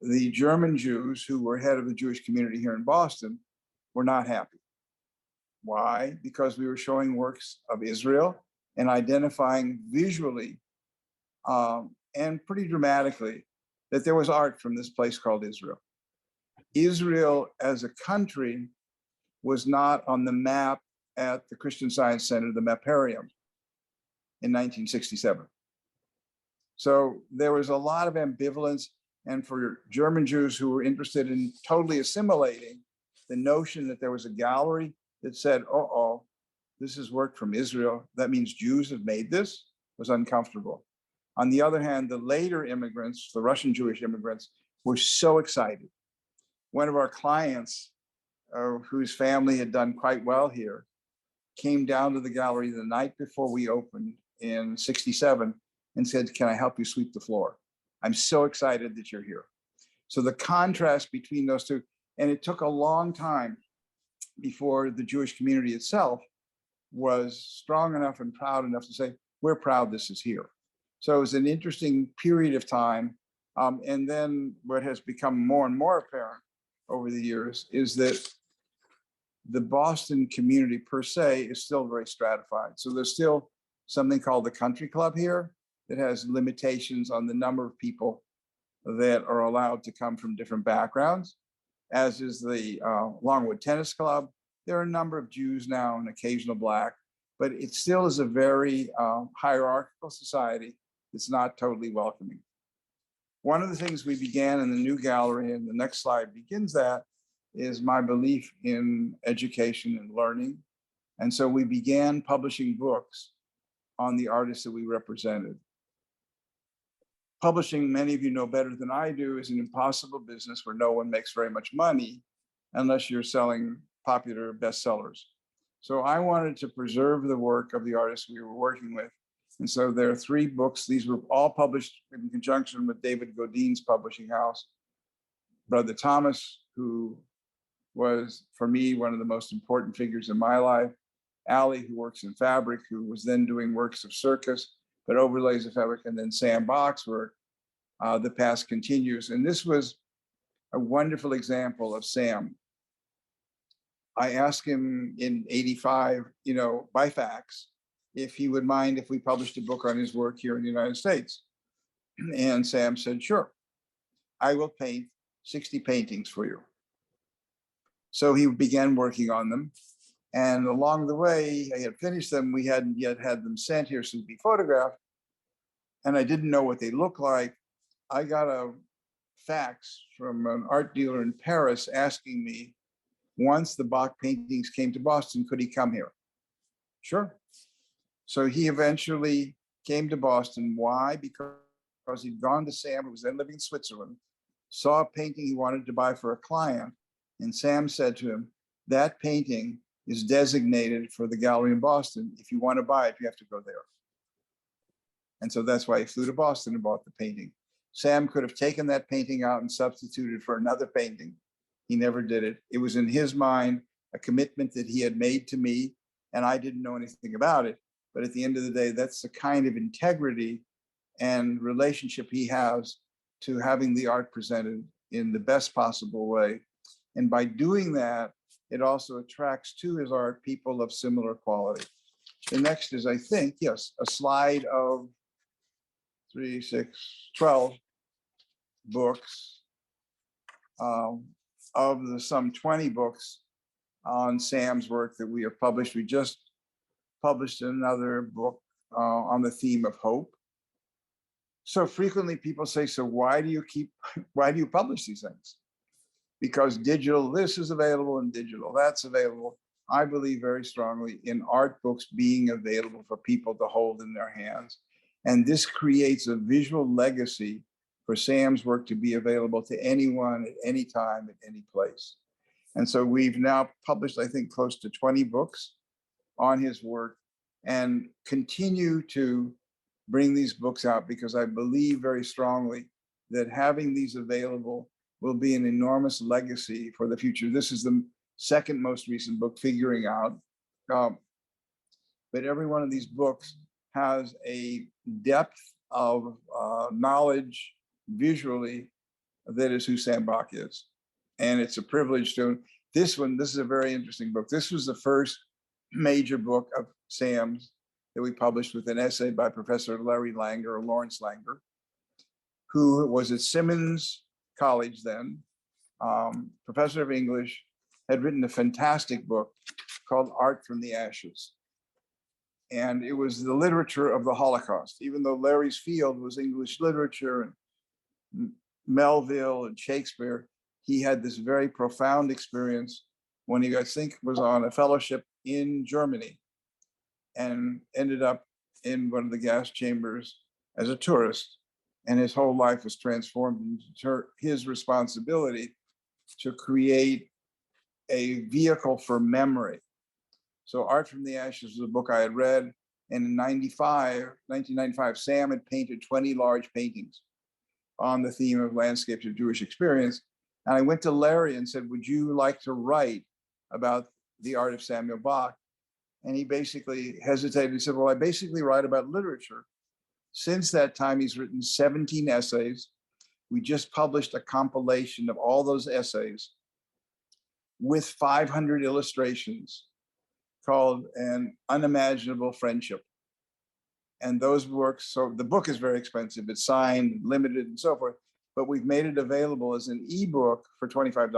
the German Jews who were head of the Jewish community here in Boston were not happy. Why? Because we were showing works of Israel and identifying visually and pretty dramatically that there was art from this place called Israel. Israel as a country was not on the map at the Christian Science Center, the Maparium, in 1967. So there was a lot of ambivalence, and for German Jews who were interested in totally assimilating the notion that there was a gallery that said, oh, this is work from Israel, that means Jews have made this, was uncomfortable. On the other hand, the later immigrants, the Russian Jewish immigrants, were so excited. One of our clients, whose family had done quite well here, came down to the gallery the night before we opened in '67 and said, can I help you sweep the floor? I'm so excited that you're here. So the contrast between those two, and it took a long time before the Jewish community itself was strong enough and proud enough to say, we're proud this is here. So it was an interesting period of time. And then what has become more and more apparent over the years is that the Boston community per se is still very stratified. So there's still something called the Country Club here that has limitations on the number of people that are allowed to come from different backgrounds, as is the Longwood Tennis Club. There are a number of Jews now and occasional Black, but it still is a very hierarchical society that's not totally welcoming. One of the things we began in the new gallery, and the next slide begins that, is my belief in education and learning. And so we began publishing books on the artists that we represented. publishing, many of you know better than I do, is an impossible business where no one makes very much money unless you're selling popular bestsellers. So I wanted to preserve the work of the artists we were working with. And so there are 3 books. These were all published in conjunction with David Godine's publishing house. Brother Thomas, who was, for me, one of the most important figures in my life. Allie, who works in fabric, who was then doing works of circus, but overlays of fabric, and then Sam Bach's work, The Past Continues. And this was a wonderful example of Sam. I asked him in '85, by fax, if he would mind if we published a book on his work here in the United States. And Sam said, sure, I will paint 60 paintings for you. So he began working on them. And along the way, I had finished them. We hadn't yet had them sent here to be photographed. And I didn't know what they looked like. I got a fax from an art dealer in Paris asking me, once the Bach paintings came to Boston, could he come here? Sure. So he eventually came to Boston. Why? Because he'd gone to Sam, who was then living in Switzerland, saw a painting he wanted to buy for a client. And Sam said to him, that painting is designated for the gallery in Boston. If you want to buy it, you have to go there. And so that's why he flew to Boston and bought the painting. Sam could have taken that painting out and substituted for another painting. He never did it. It was in his mind a commitment that he had made to me, and I didn't know anything about it. But at the end of the day, that's the kind of integrity and relationship he has to having the art presented in the best possible way. And by doing that, it also attracts to his art people of similar quality. The next is, I think, yes, a slide of 3, 6, 12 books. Of the some 20 books on Sam's work that we have published. We just published another book on the theme of hope. So frequently people say, so why do you publish these things? Because digital, this is available, and digital, that's available. I believe very strongly in art books being available for people to hold in their hands. And this creates a visual legacy for Sam's work to be available to anyone at any time, at any place. And so we've now published, I think, close to 20 books on his work, and continue to bring these books out because I believe very strongly that having these available will be an enormous legacy for the future. This is the second most recent book, Figuring Out. But every one of these books has a depth of knowledge visually that is who Sam Bach is. And it's a privilege to, this is a very interesting book. This was the first major book of Sam's that we published with an essay by Professor Larry Langer, or Lawrence Langer, who was at Simmons College then, professor of English, had written a fantastic book called Art from the Ashes. And it was the literature of the Holocaust, even though Larry's field was English literature and Melville and Shakespeare. He had this very profound experience when he, I think, was on a fellowship in Germany and ended up in one of the gas chambers as a tourist. And his whole life was transformed into his responsibility to create a vehicle for memory. So Art from the Ashes was a book I had read. And in 1995, Sam had painted 20 large paintings on the theme of landscapes of Jewish experience. And I went to Larry and said, would you like to write about the art of Samuel Bach? And he basically hesitated. He said, well, I basically write about literature. Since that time, he's written 17 essays. We just published a compilation of all those essays with 500 illustrations called An Unimaginable Friendship. And those works, so the book is very expensive. It's signed, limited, and so forth, but we've made it available as an ebook for $25.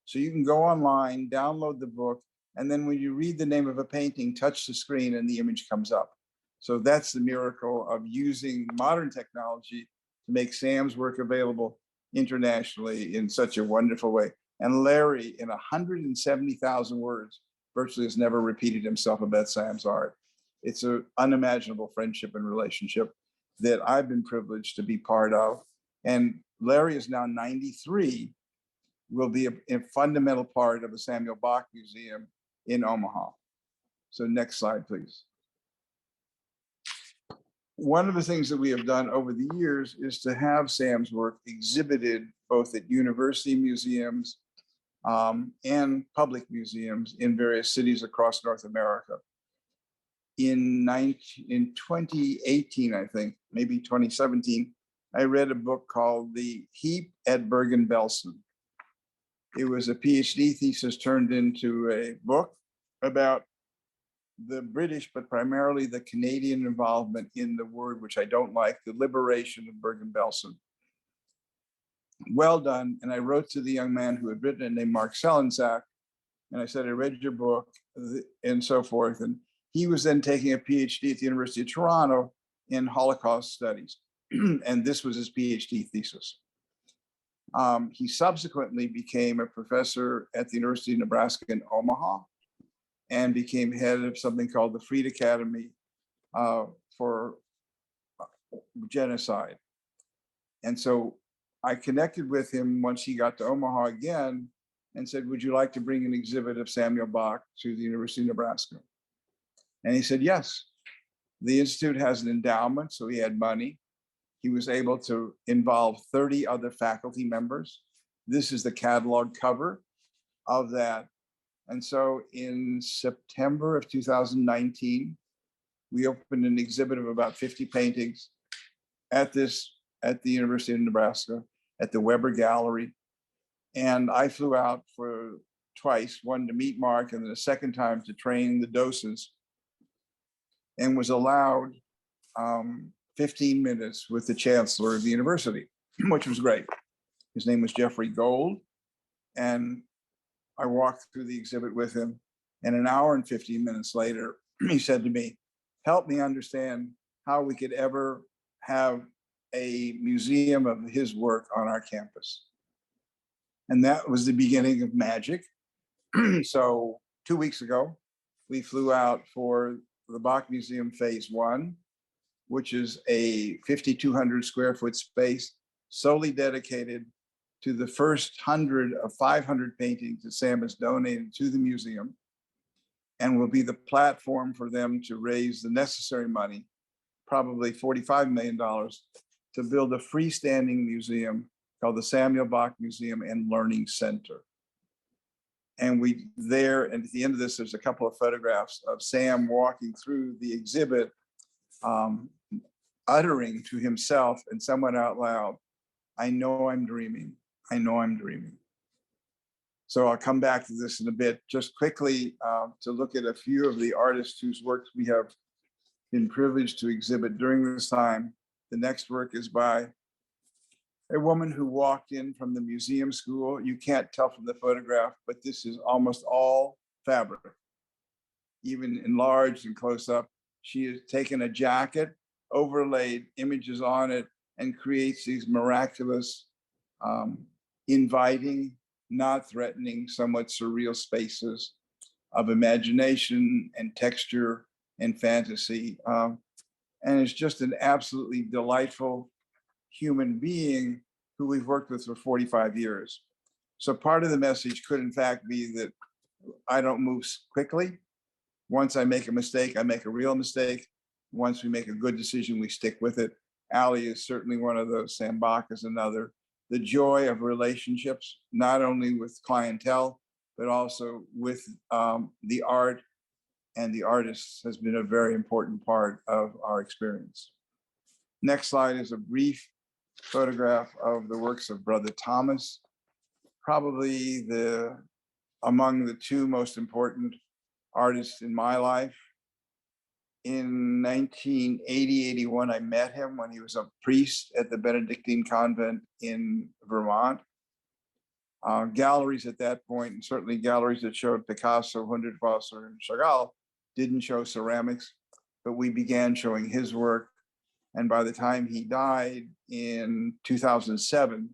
So you can go online, download the book, and then when you read the name of a painting, touch the screen and the image comes up. So that's the miracle of using modern technology to make Sam's work available internationally in such a wonderful way. And Larry, in 170,000 words, virtually has never repeated himself about Sam's art. It's an unimaginable friendship and relationship that I've been privileged to be part of. And Larry is now 93, will be a fundamental part of the Samuel Bach Museum in Omaha. So next slide, please. One of the things that we have done over the years is to have Sam's work exhibited both at university museums and public museums in various cities across North America. In 2018, I think, maybe 2017, I read a book called The Heap at Bergen-Belsen. It was a PhD thesis turned into a book about the British, but primarily the Canadian involvement in the word, which I don't like, the liberation of Bergen-Belsen. Well done. And I wrote to the young man who had written it, named Mark Selensack, and I said, I read your book and so forth. And he was then taking a PhD at the University of Toronto in Holocaust studies. And this was his PhD thesis. He subsequently became a professor at the University of Nebraska in Omaha and became head of something called the Fried Academy for genocide. And so I connected with him once he got to Omaha again and said, would you like to bring an exhibit of Samuel Bach to the University of Nebraska? And he said, yes. The Institute has an endowment, so he had money. He was able to involve 30 other faculty members. This is the catalog cover of that. And so in September of 2019, we opened an exhibit of about 50 paintings at the University of Nebraska, at the Weber Gallery. And I flew out for twice, one to meet Mark and then a second time to train the docents, and was allowed 15 minutes with the chancellor of the university, which was great. His name was Jeffrey Gold. And I walked through the exhibit with him. And an hour and 15 minutes later, he said to me, help me understand how we could ever have a museum of his work on our campus. And that was the beginning of magic. So 2 weeks ago, we flew out for the Bach Museum Phase 1, which is a 5,200 square foot space solely dedicated to the first 100 of 500 paintings that Sam has donated to the museum, and will be the platform for them to raise the necessary money, probably $45 million, to build a freestanding museum called the Samuel Bach Museum and Learning Center. And and at the end of this, there's a couple of photographs of Sam walking through the exhibit, uttering to himself and somewhat out loud, I know I'm dreaming. I know I'm dreaming. So I'll come back to this in a bit. Just quickly to look at a few of the artists whose works we have been privileged to exhibit during this time. The next work is by a woman who walked in from the museum school. You can't tell from the photograph, but this is almost all fabric, even enlarged and close up. She has taken a jacket, overlaid images on it, and creates these miraculous, inviting, not threatening, somewhat surreal spaces of imagination and texture and fantasy. And it's just an absolutely delightful human being who we've worked with for 45 years. So part of the message could in fact be that I don't move quickly. Once I make a mistake, I make a real mistake. Once we make a good decision, we stick with it. Ali is certainly one of those. Sam Bach is another. The joy of relationships, not only with clientele, but also with the art and the artists, has been a very important part of our experience. Next slide is a brief photograph of the works of Brother Thomas, probably among the two most important artists in my life. In 1980-81, I met him when he was a priest at the Benedictine convent in Vermont. Galleries at that point, and certainly galleries that showed Picasso, Hundertwasser, and Chagall, didn't show ceramics, but we began showing his work. And by the time he died in 2007,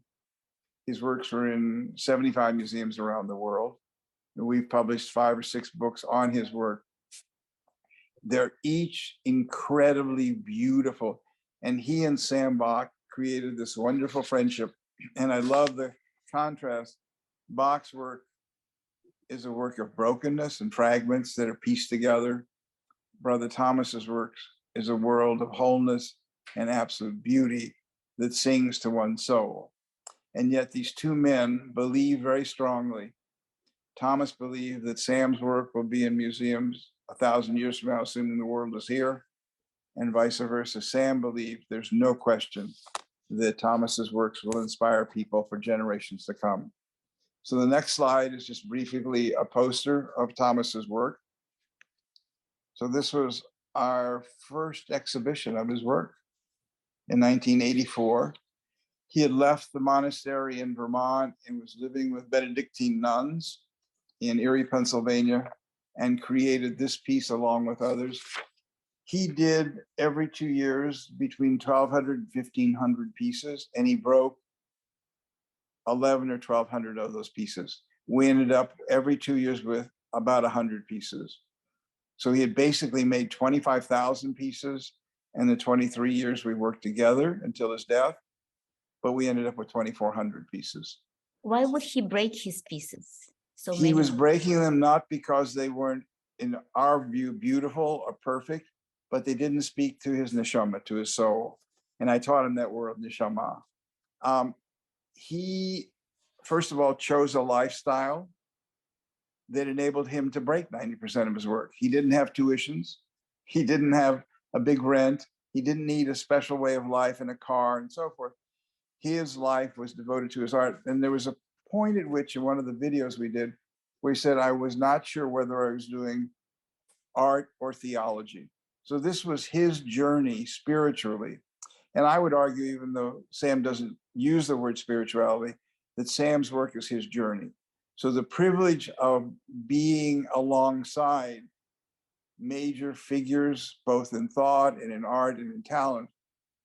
his works were in 75 museums around the world. And we've published 5 or 6 books on his work. They're each incredibly beautiful. And he and Sam Bach created this wonderful friendship. And I love the contrast. Bach's work is a work of brokenness and fragments that are pieced together. Brother Thomas's works is a world of wholeness and absolute beauty that sings to one's soul. And yet these two men believe very strongly. Thomas believed that Sam's work will be in museums 1,000 years from now, assuming the world is here, and vice versa. Sam believed there's no question that Thomas's works will inspire people for generations to come. So the next slide is just briefly a poster of Thomas's work. So this was our first exhibition of his work in 1984. He had left the monastery in Vermont and was living with Benedictine nuns in Erie, Pennsylvania, and created this piece along with others. He did every 2 years between 1,200 and 1,500 pieces, and he broke 11 or 1,200 of those pieces. We ended up every 2 years with about 100 pieces. So he had basically made 25,000 pieces in the 23 years we worked together until his death, but we ended up with 2,400 pieces. Why would he break his pieces? So he was breaking them not because they weren't, in our view, beautiful or perfect, but they didn't speak to his neshama, to his soul. And I taught him that word, neshama. He, first of all, chose a lifestyle that enabled him to break 90% of his work. He didn't have tuitions. He didn't have a big rent. He didn't need a special way of life and a car and so forth. His life was devoted to his art. And there was a point at which in one of the videos we did, where he said, I was not sure whether I was doing art or theology. So this was his journey spiritually. And I would argue, even though Sam doesn't use the word spirituality, that Sam's work is his journey. So the privilege of being alongside major figures, both in thought and in art and in talent,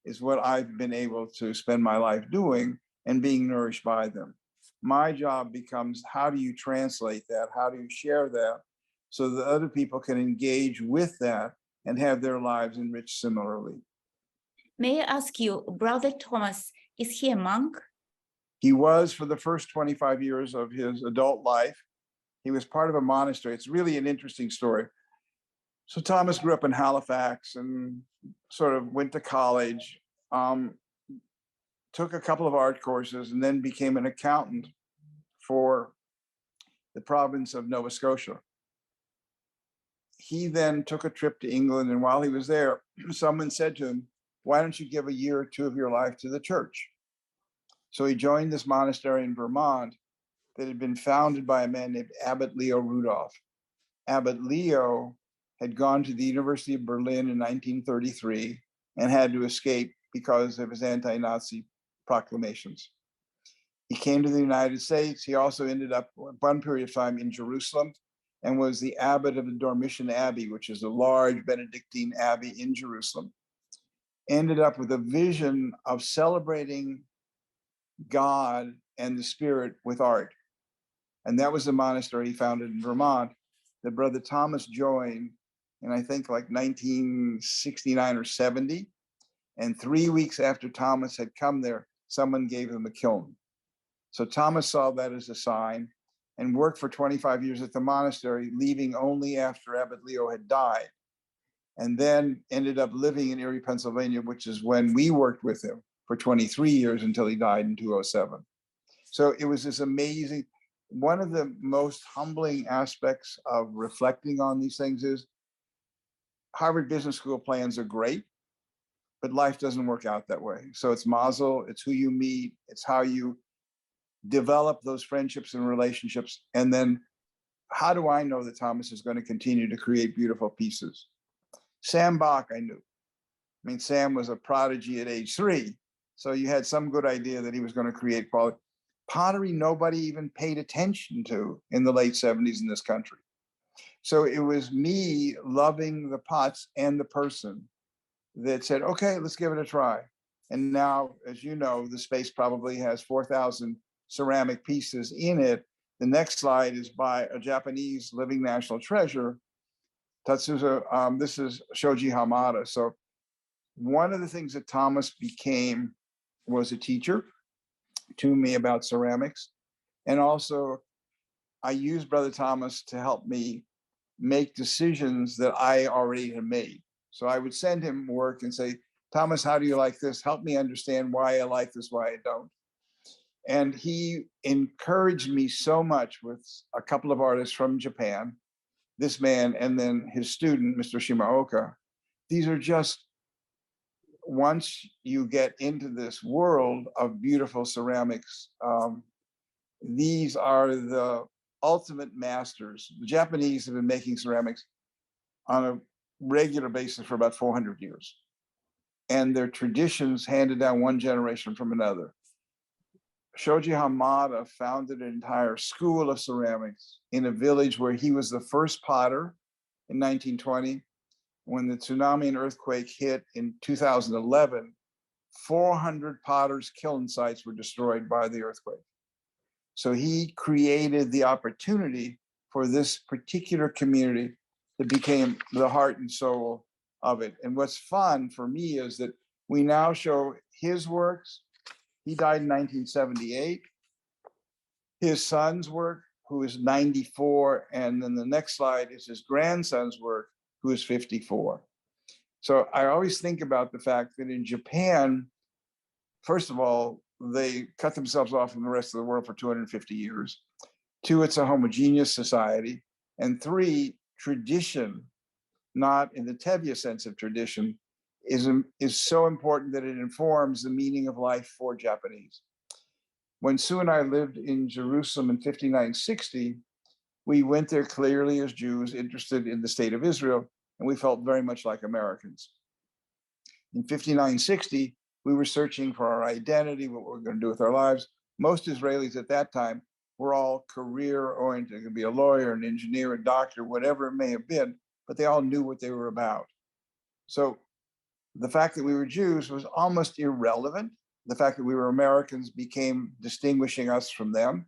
is what I've been able to spend my life doing and being nourished by them. My job becomes, how do you translate that? How do you share that so that other people can engage with that and have their lives enriched similarly? May I ask you, Brother Thomas, is he a monk? He was for the first 25 years of his adult life. He was part of a monastery. It's really an interesting story. So Thomas grew up in Halifax and sort of went to college, took a couple of art courses, and then became an accountant for the province of Nova Scotia. He then took a trip to England, and while he was there, someone said to him, why don't you give a year or two of your life to the church? So he joined this monastery in Vermont that had been founded by a man named Abbot Leo Rudolph. Abbot Leo had gone to the University of Berlin in 1933 and had to escape because of his anti-Nazi proclamations. He came to the United States. He also ended up one period of time in Jerusalem and was the abbot of the Dormition Abbey, which is a large Benedictine abbey in Jerusalem. Ended up with a vision of celebrating God and the Spirit with art. And that was the monastery he founded in Vermont that Brother Thomas joined in, I think, like 1969 or 70. And 3 weeks after Thomas had come there, someone gave him a kiln. So Thomas saw that as a sign and worked for 25 years at the monastery, leaving only after Abbot Leo had died. And then ended up living in Erie, Pennsylvania, which is when we worked with him for 23 years until he died in 2007. So it was this amazing, one of the most humbling aspects of reflecting on these things is Harvard Business School plans are great, but life doesn't work out that way. So it's mazel, it's who you meet, it's how you develop those friendships and relationships. And then how do I know that Thomas is going to continue to create beautiful pieces? Sam Bach, I knew. I mean, Sam was a prodigy at age 3. So you had some good idea that he was going to create quality. Pottery, nobody even paid attention to in the late 70s in this country. So it was me loving the pots and the person that said, okay, let's give it a try. And now, as you know, the space probably has 4,000 ceramic pieces in it. The next slide is by a Japanese living national treasure, Tatsuza. This is Shoji Hamada. So One of the things that Thomas became was a teacher to me about ceramics. And also, I used Brother Thomas to help me make decisions that I already had made. So I would send him work and say, Thomas, how do you like this? Help me understand why I like this, why I don't. And he encouraged me so much with a couple of artists from Japan, this man, and then his student, Mr. Shimaoka. These are just, once you get into this world of beautiful ceramics, these are the ultimate masters. The Japanese have been making ceramics on a regular basis for about 400 years. And their traditions handed down one generation from another. Shoji Hamada founded an entire school of ceramics in a village where he was the first potter in 1920. When the tsunami and earthquake hit in 2011, 400 potters' kiln sites were destroyed by the earthquake. So he created the opportunity for this particular community that became the heart and soul of it. And what's fun for me is that we now show his works. He died in 1978. His son's work, who is 94, and then the next slide is his grandson's work, who is 54. So I always think about the fact that in Japan, first of all, they cut themselves off from the rest of the world for 250 years. 2, it's a homogeneous society. And 3, tradition, not in the Tevye sense of tradition, is so important that it informs the meaning of life for Japanese. When Sue and I lived in Jerusalem in 5960, we went there clearly as Jews interested in the state of Israel, and we felt very much like Americans. In 5960, we were searching for our identity, what we're going to do with our lives. Most Israelis at that time were all career-oriented. It could be a lawyer, an engineer, a doctor, whatever it may have been, but they all knew what they were about. So the fact that we were Jews was almost irrelevant. The fact that we were Americans became distinguishing us from them.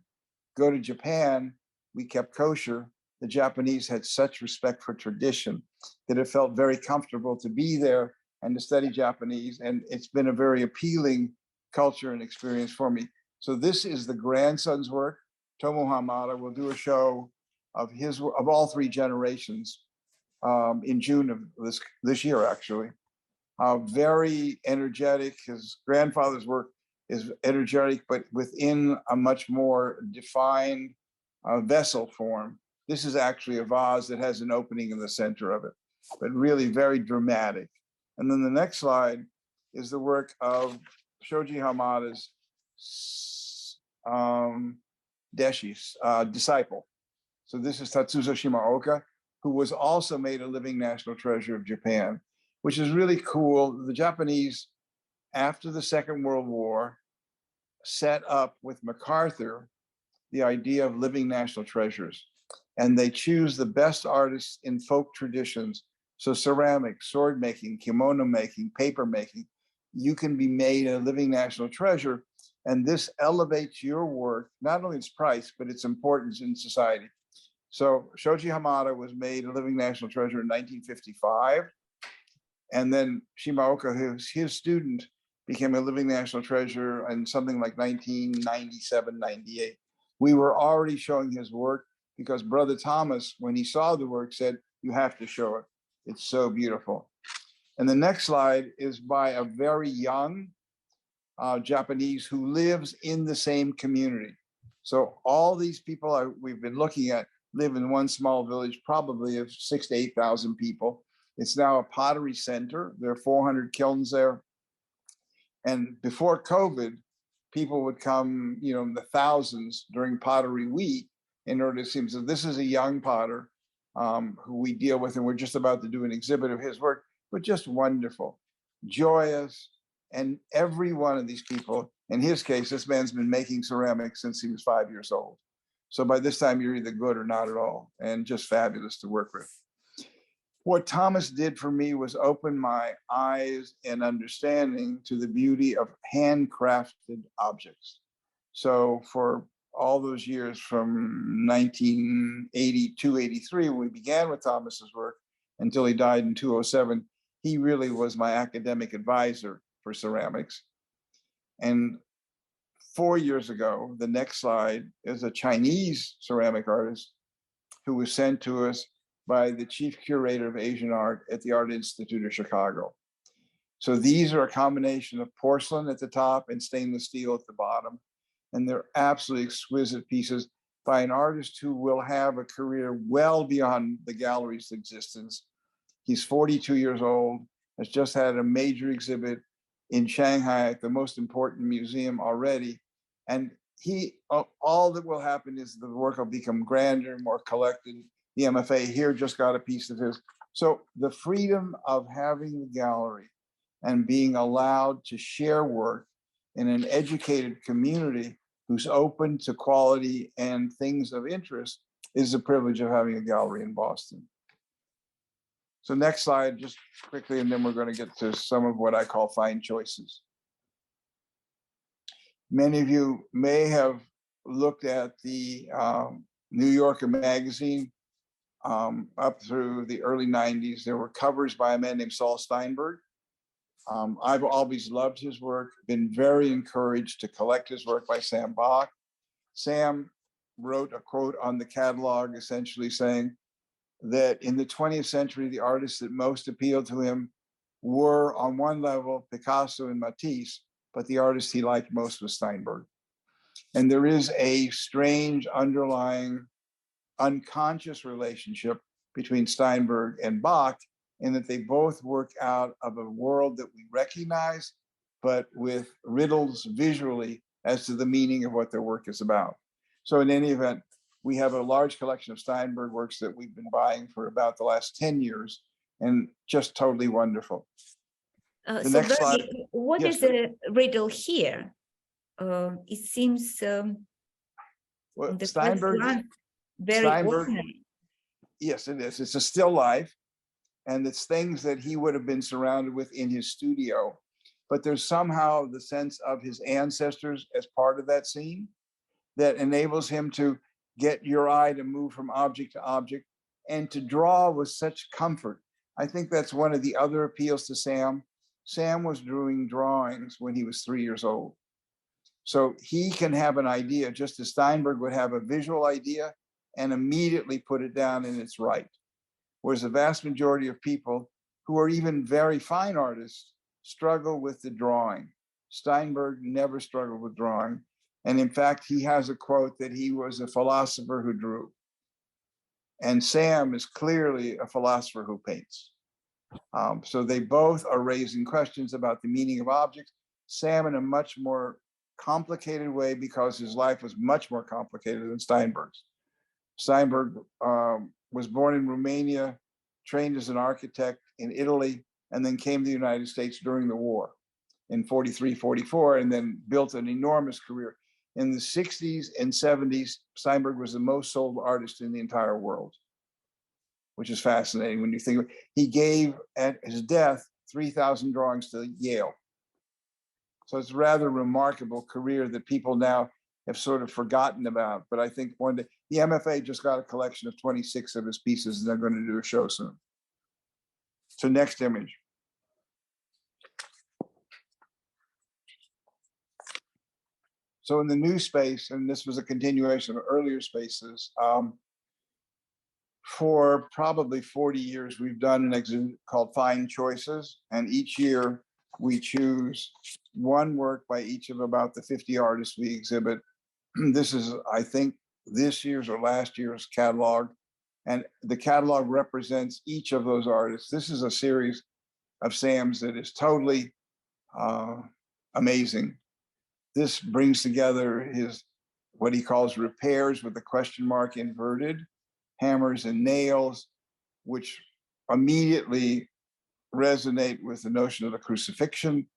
Go to Japan, we kept kosher. The Japanese had such respect for tradition that it felt very comfortable to be there and to study Japanese. And it's been a very appealing culture and experience for me. So this is the grandson's work. Tomo Hamada will do a show of his, of all 3 generations in June of this year, actually. Very energetic. His grandfather's work is energetic, but within a much more defined vessel form. This is actually a vase that has an opening in the center of it, but really very dramatic. And then the next slide is the work of Shoji Hamada's disciple. So this is Tatsuzo Shimaoka, who was also made a living national treasure of Japan, which is really cool. The Japanese, after the Second World War, set up with MacArthur the idea of living national treasures. And they choose the best artists in folk traditions. So ceramics, sword making, kimono making, paper making, you can be made a living national treasure. And this elevates your work, not only its price, but its importance in society. So Shoji Hamada was made a living national treasure in 1955. And then Shimaoka, his student, became a living national treasure in something like 1997, 98. We were already showing his work because Brother Thomas, when he saw the work, said, you have to show it. It's so beautiful. And the next slide is by a very young Japanese who lives in the same community. So all these people we've been looking at live in one small village, probably of 6,000 to 8,000 people. It's now a pottery center. There are 400 kilns there. And before COVID, people would come, in the thousands during Pottery Week in order to see him. So this is a young potter who we deal with, and we're just about to do an exhibit of his work, but just wonderful, joyous. And every one of these people, in his case, this man's been making ceramics since he was 5 years old. So by this time, you're either good or not at all, and just fabulous to work with. What Thomas did for me was open my eyes and understanding to the beauty of handcrafted objects. So for all those years from 1982, 83, when we began with Thomas's work until he died in 2007, he really was my academic advisor for ceramics. And 4 years ago, the next slide is a Chinese ceramic artist who was sent to us by the chief curator of Asian art at the Art Institute of Chicago. So these are a combination of porcelain at the top and stainless steel at the bottom. And they're absolutely exquisite pieces by an artist who will have a career well beyond the gallery's existence. He's 42 years old, has just had a major exhibit in Shanghai at the most important museum already. And all that will happen is the work will become grander, more collected. The MFA here just got a piece of his. So the freedom of having the gallery and being allowed to share work in an educated community who's open to quality and things of interest is the privilege of having a gallery in Boston. So next slide, just quickly, and then we're going to get to some of what I call fine choices. Many of you may have looked at the New Yorker magazine up through the early 90s. There were covers by a man named Saul Steinberg. I've always loved his work, been very encouraged to collect his work by Sam Bach. Sam wrote a quote on the catalog essentially saying that in the 20th century, the artists that most appealed to him were on one level Picasso and Matisse, but the artist he liked most was Steinberg. And there is a strange underlying unconscious relationship between Steinberg and Bach in that they both work out of a world that we recognize, but with riddles visually as to the meaning of what their work is about. So in any event, we have a large collection of Steinberg works that we've been buying for about the last 10 years and just totally wonderful. So next slide. What yes, is the riddle here? It seems well, Steinberg, very ordinary. Yes, it is. It's a still life. And it's things that he would have been surrounded with in his studio. But there's somehow the sense of his ancestors as part of that scene that enables him to get your eye to move from object to object and to draw with such comfort. I think that's one of the other appeals to Sam. Sam was doing drawings when he was 3 years old. So he can have an idea, just as Steinberg would have a visual idea and immediately put it down and it's right. Whereas the vast majority of people who are even very fine artists struggle with the drawing. Steinberg never struggled with drawing. And in fact, he has a quote that he was a philosopher who drew. And Sam is clearly a philosopher who paints. So they both are raising questions about the meaning of objects. Sam in a much more complicated way because his life was much more complicated than Steinberg's. Steinberg was born in Romania, trained as an architect in Italy, and then came to the United States during the war in 43, 44, and then built an enormous career. In the 60s and 70s, Steinberg was the most sold artist in the entire world, which is fascinating when you think of it. He gave, at his death, 3,000 drawings to Yale. So it's a rather remarkable career that people now have sort of forgotten about. But I think one day, the MFA just got a collection of 26 of his pieces, and they're going to do a show soon. So next image. So in the new space, and this was a continuation of earlier spaces, for probably 40 years, we've done an exhibit called Fine Choices. And each year we choose one work by each of about the 50 artists we exhibit. This is, I think, this year's or last year's catalog. And the catalog represents each of those artists. This is a series of Sam's that is totally amazing. This brings together his, what he calls repairs with the question mark inverted, hammers and nails, which immediately resonate with the notion of the crucifixion,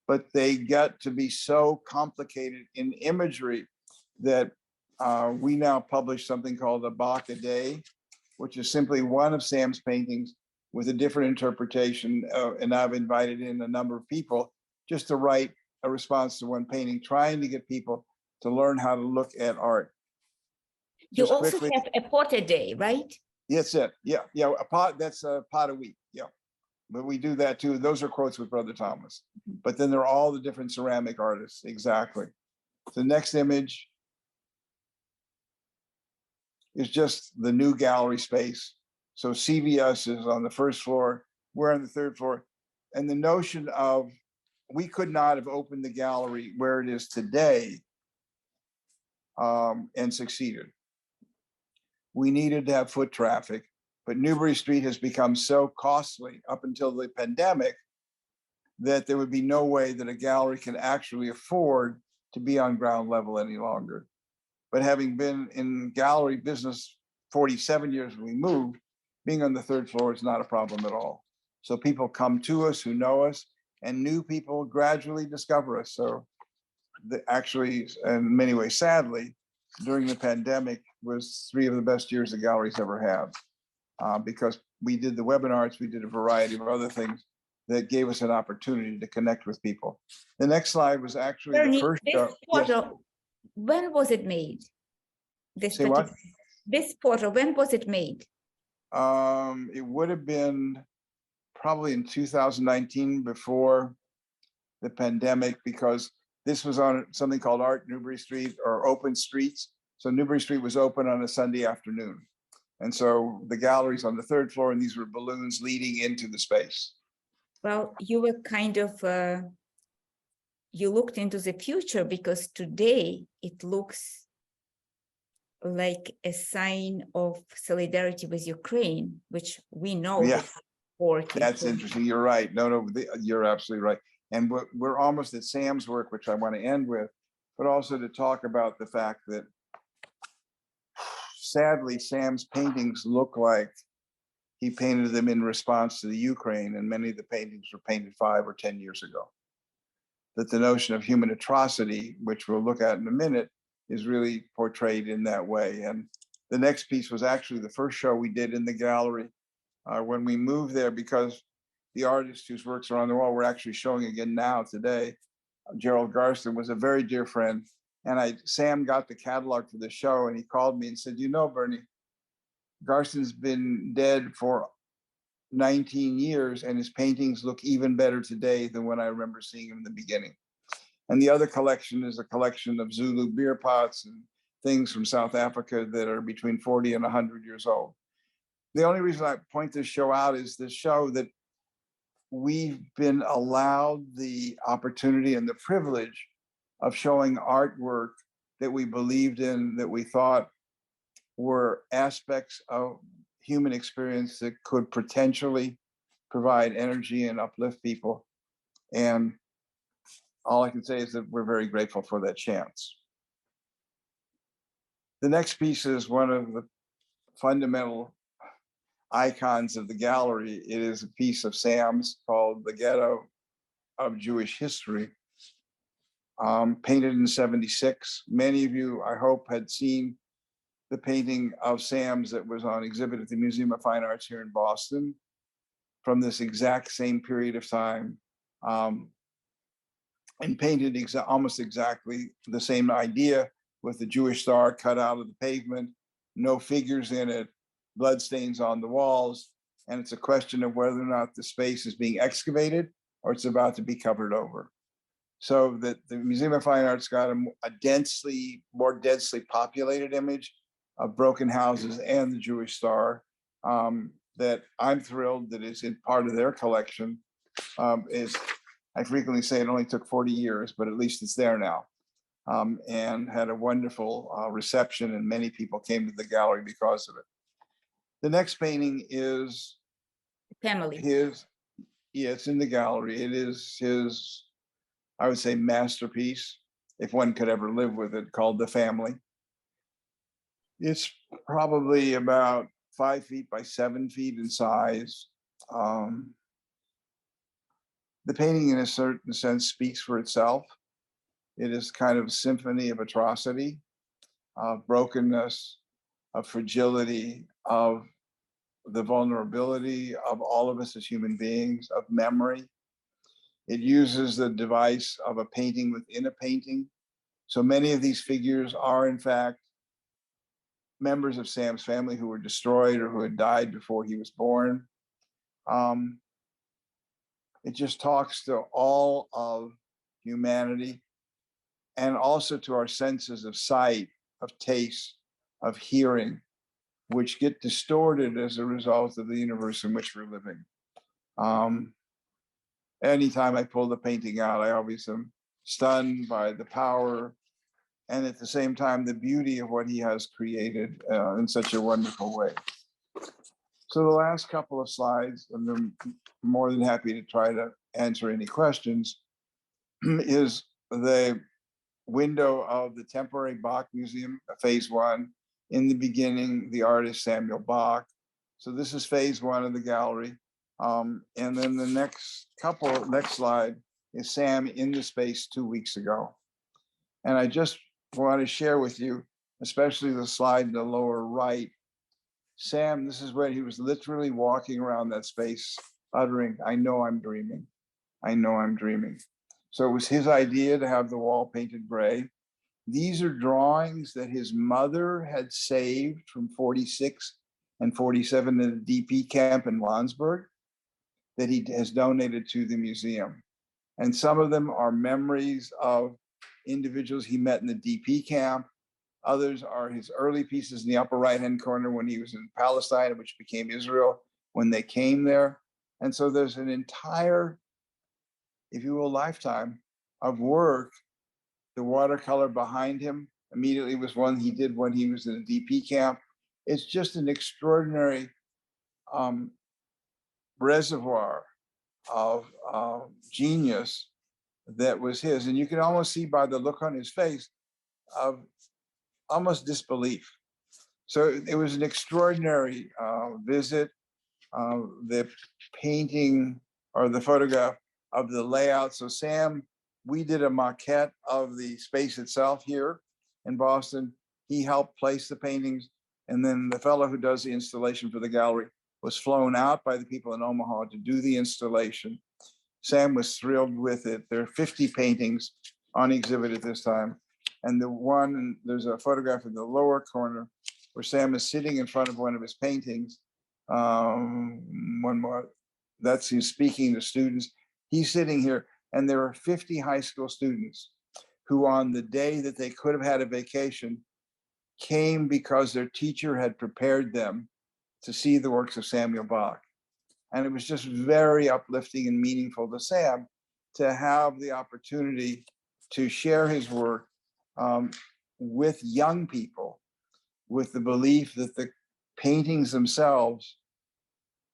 but they get to be so complicated in imagery that we now publish something called a Bach a Day, which is simply one of Sam's paintings with a different interpretation. And I've invited in a number of people just to write a response to one painting, trying to get people to learn how to look at art. You just also quickly have a pot a day, right? Yes, it. Yeah, a pot. That's a pot a week. Yeah. but we do that too. Those are quotes with Brother Thomas. But then there are all the different ceramic artists. Exactly. The next image is just the new gallery space. So CVS is on the first floor, we're on the third floor. And the notion of we could not have opened the gallery where it is today and succeeded. We needed to have foot traffic, but Newbury Street has become so costly up until the pandemic that there would be no way that a gallery can actually afford to be on ground level any longer. But having been in gallery business 47 years when we moved, being on the third floor is not a problem at all. So people come to us who know us, and new people gradually discover us. So actually, in many ways, sadly, during the pandemic was 3 of the best years the galleries ever had, because we did the webinars, we did a variety of other things that gave us an opportunity to connect with people. The next slide was actually Bernie, the first this show. portal, Yes. when was it made? Say what? This portal, when was it made? It would have been probably in 2019 before the pandemic, because this was on something called Art Newbury Street or Open Streets. So Newbury Street was open on a Sunday afternoon. And so the gallery's on the third floor, and these were balloons leading into the space. Well, you were kind of, you looked into the future, because today it looks like a sign of solidarity with Ukraine, which we know Yeah, that's so interesting. You're right. No, you're absolutely right. And we're almost at Sam's work, which I want to end with, but also to talk about the fact that sadly, Sam's paintings look like he painted them in response to the Ukraine, and many of the paintings were painted 5 or 10 years ago. That the notion of human atrocity, which we'll look at in a minute, is really portrayed in that way. And the next piece was actually the first show we did in the gallery when we moved there, because the artist whose works are on the wall, we're actually showing again now today. Gerald Garston was a very dear friend. And Sam got the catalog for the show, and he called me and said, you know, Bernie, Garston's been dead for 19 years, and his paintings look even better today than when I remember seeing him in the beginning. And the other collection is a collection of Zulu beer pots and things from South Africa that are between 40 and 100 years old. The only reason I point this show out is to show that we've been allowed the opportunity and the privilege of showing artwork that we believed in, that we thought were aspects of human experience that could potentially provide energy and uplift people. And all I can say is that we're very grateful for that chance. The next piece is one of the fundamental icons of the gallery. It is a piece of Sam's called The Ghetto of Jewish History, painted in '76. Many of you, I hope, had seen the painting of Sam's that was on exhibit at the Museum of Fine Arts here in Boston from this exact same period of time, and painted almost exactly the same idea, with the Jewish star cut out of the pavement, no figures in it, bloodstains on the walls. And it's a question of whether or not the space is being excavated or it's about to be covered over. So that the Museum of Fine Arts got a more densely populated image of broken houses and the Jewish star, that I'm thrilled that is in part of their collection. I frequently say it only took 40 years, but at least it's there now. And had a wonderful reception, and many people came to the gallery because of it. The next painting is family. It's in the gallery. It is his, I would say, masterpiece, if one could ever live with it, called The Family. It's probably about 5 feet by 7 feet in size. The painting, in a certain sense, speaks for itself. It is kind of a symphony of atrocity, of brokenness, of fragility, of the vulnerability of all of us as human beings, of memory. It uses the device of a painting within a painting. So many of these figures are, in fact, members of Sam's family who were destroyed or who had died before he was born. It just talks to all of humanity and also to our senses of sight, of taste, of hearing, which get distorted as a result of the universe in which we're living. Anytime I pull the painting out, I always am stunned by the power and at the same time the beauty of what he has created in such a wonderful way. So the last couple of slides, and I'm more than happy to try to answer any questions, is the window of the temporary Bach Museum, phase one. In the beginning, the artist Samuel Bach. So this is phase one of the gallery. And then the next slide is Sam in the space 2 weeks ago. And I just want to share with you, especially the slide in the lower right, Sam, this is when he was literally walking around that space uttering, "I know I'm dreaming. I know I'm dreaming." So it was his idea to have the wall painted gray. These are drawings that his mother had saved from 46 and 47 in the DP camp in Landsberg that he has donated to the museum. And some of them are memories of individuals he met in the DP camp. Others are his early pieces in the upper right-hand corner when he was in Palestine, which became Israel when they came there. And so there's an entire, if you will, lifetime of work. The watercolor behind him immediately was one he did when he was in a DP camp. It's just an extraordinary reservoir of genius that was his. And you can almost see by the look on his face of almost disbelief. So it was an extraordinary visit. The painting or the photograph of the layout. So Sam, we did a maquette of the space itself here in Boston. He helped place the paintings. And then the fellow who does the installation for the gallery was flown out by the people in Omaha to do the installation. Sam was thrilled with it. There are 50 paintings on exhibit at this time. And there's a photograph in the lower corner where Sam is sitting in front of one of his paintings. One more, that's him speaking to students. He's sitting here, and there are 50 high school students who on the day that they could have had a vacation came because their teacher had prepared them to see the works of Samuel Bach. And it was just very uplifting and meaningful to Sam to have the opportunity to share his work with young people, with the belief that the paintings themselves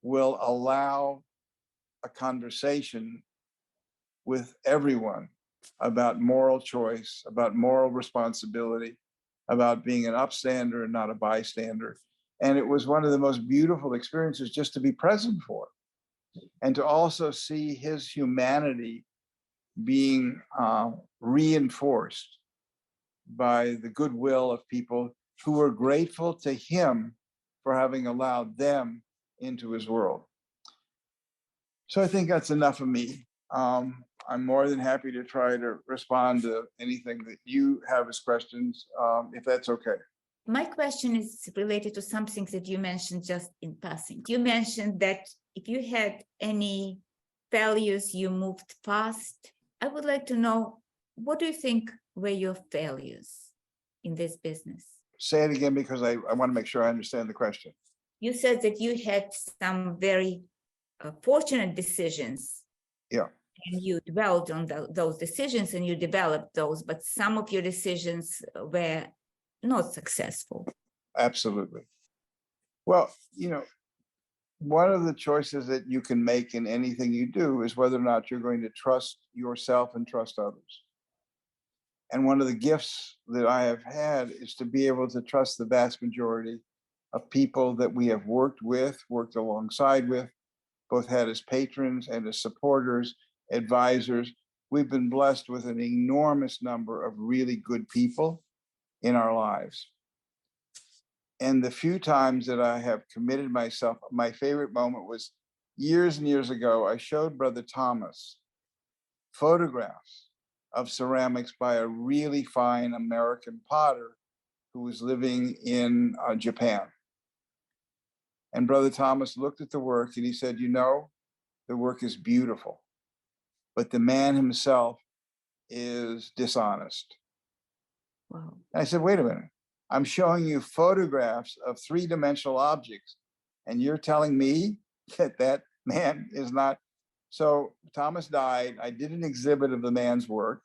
will allow a conversation with everyone about moral choice, about moral responsibility, about being an upstander and not a bystander. And it was one of the most beautiful experiences just to be present for, and to also see his humanity being reinforced by the goodwill of people who were grateful to him for having allowed them into his world. So I think that's enough of me. I'm more than happy to try to respond to anything that you have as questions, if that's okay. My question is related to something that you mentioned just in passing. You mentioned that if you had any failures, you moved fast. I would like to know, what do you think were your failures in this business? Say it again, because I want to make sure I understand the question. You said that you had some very fortunate decisions. Yeah. And you dwelled on those decisions and you developed those, but some of your decisions were not successful. Absolutely. Well, one of the choices that you can make in anything you do is whether or not you're going to trust yourself and trust others. And one of the gifts that I have had is to be able to trust the vast majority of people that we have worked with, worked alongside with, both had as patrons and as supporters, advisors. We've been blessed with an enormous number of really good people in our lives. And the few times that I have committed myself, my favorite moment was years and years ago. I showed Brother Thomas photographs of ceramics by a really fine American potter who was living in Japan. And Brother Thomas looked at the work and he said, the work is beautiful. but the man himself is dishonest. Wow. And I said, wait a minute, I'm showing you photographs of three-dimensional objects, and you're telling me that that man is not. So Thomas died. I did an exhibit of the man's work.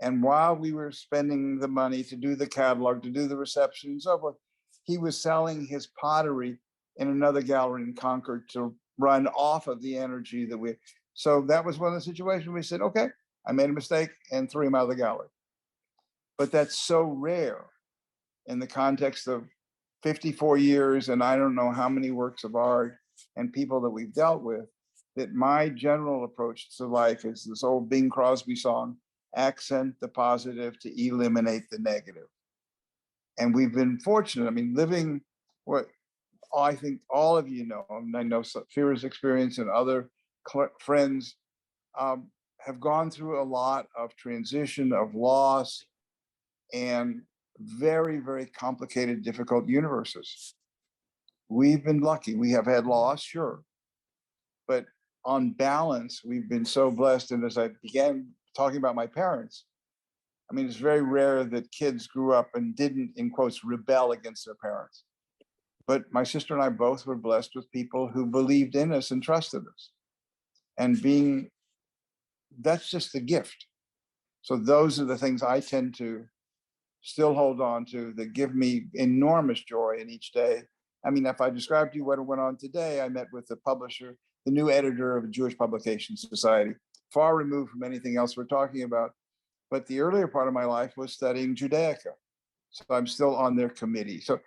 And while we were spending the money to do the catalog, to do the reception and so forth, he was selling his pottery in another gallery in Concord to run off of the energy that we. So that was one of the situations we said, okay, I made a mistake and threw him out of the gallery. But that's so rare in the context of 54 years and I don't know how many works of art and people that we've dealt with, that my general approach to life is this old Bing Crosby song, accent the positive to eliminate the negative. And we've been fortunate. I mean, living what I think all of you know, and I know Fira's experience and other friends have gone through a lot of transition, of loss, and very, very complicated, difficult universes. We've been lucky. We have had loss, sure. But on balance, we've been so blessed. And as I began talking about my parents, I mean, it's very rare that kids grew up and didn't, in quotes, rebel against their parents. But my sister and I both were blessed with people who believed in us and trusted us. And that's just a gift. So those are the things I tend to still hold on to that give me enormous joy in each day. I mean, if I described to you what went on today, I met with the publisher, the new editor of a Jewish Publication Society, far removed from anything else we're talking about. But the earlier part of my life was studying Judaica. So I'm still on their committee. So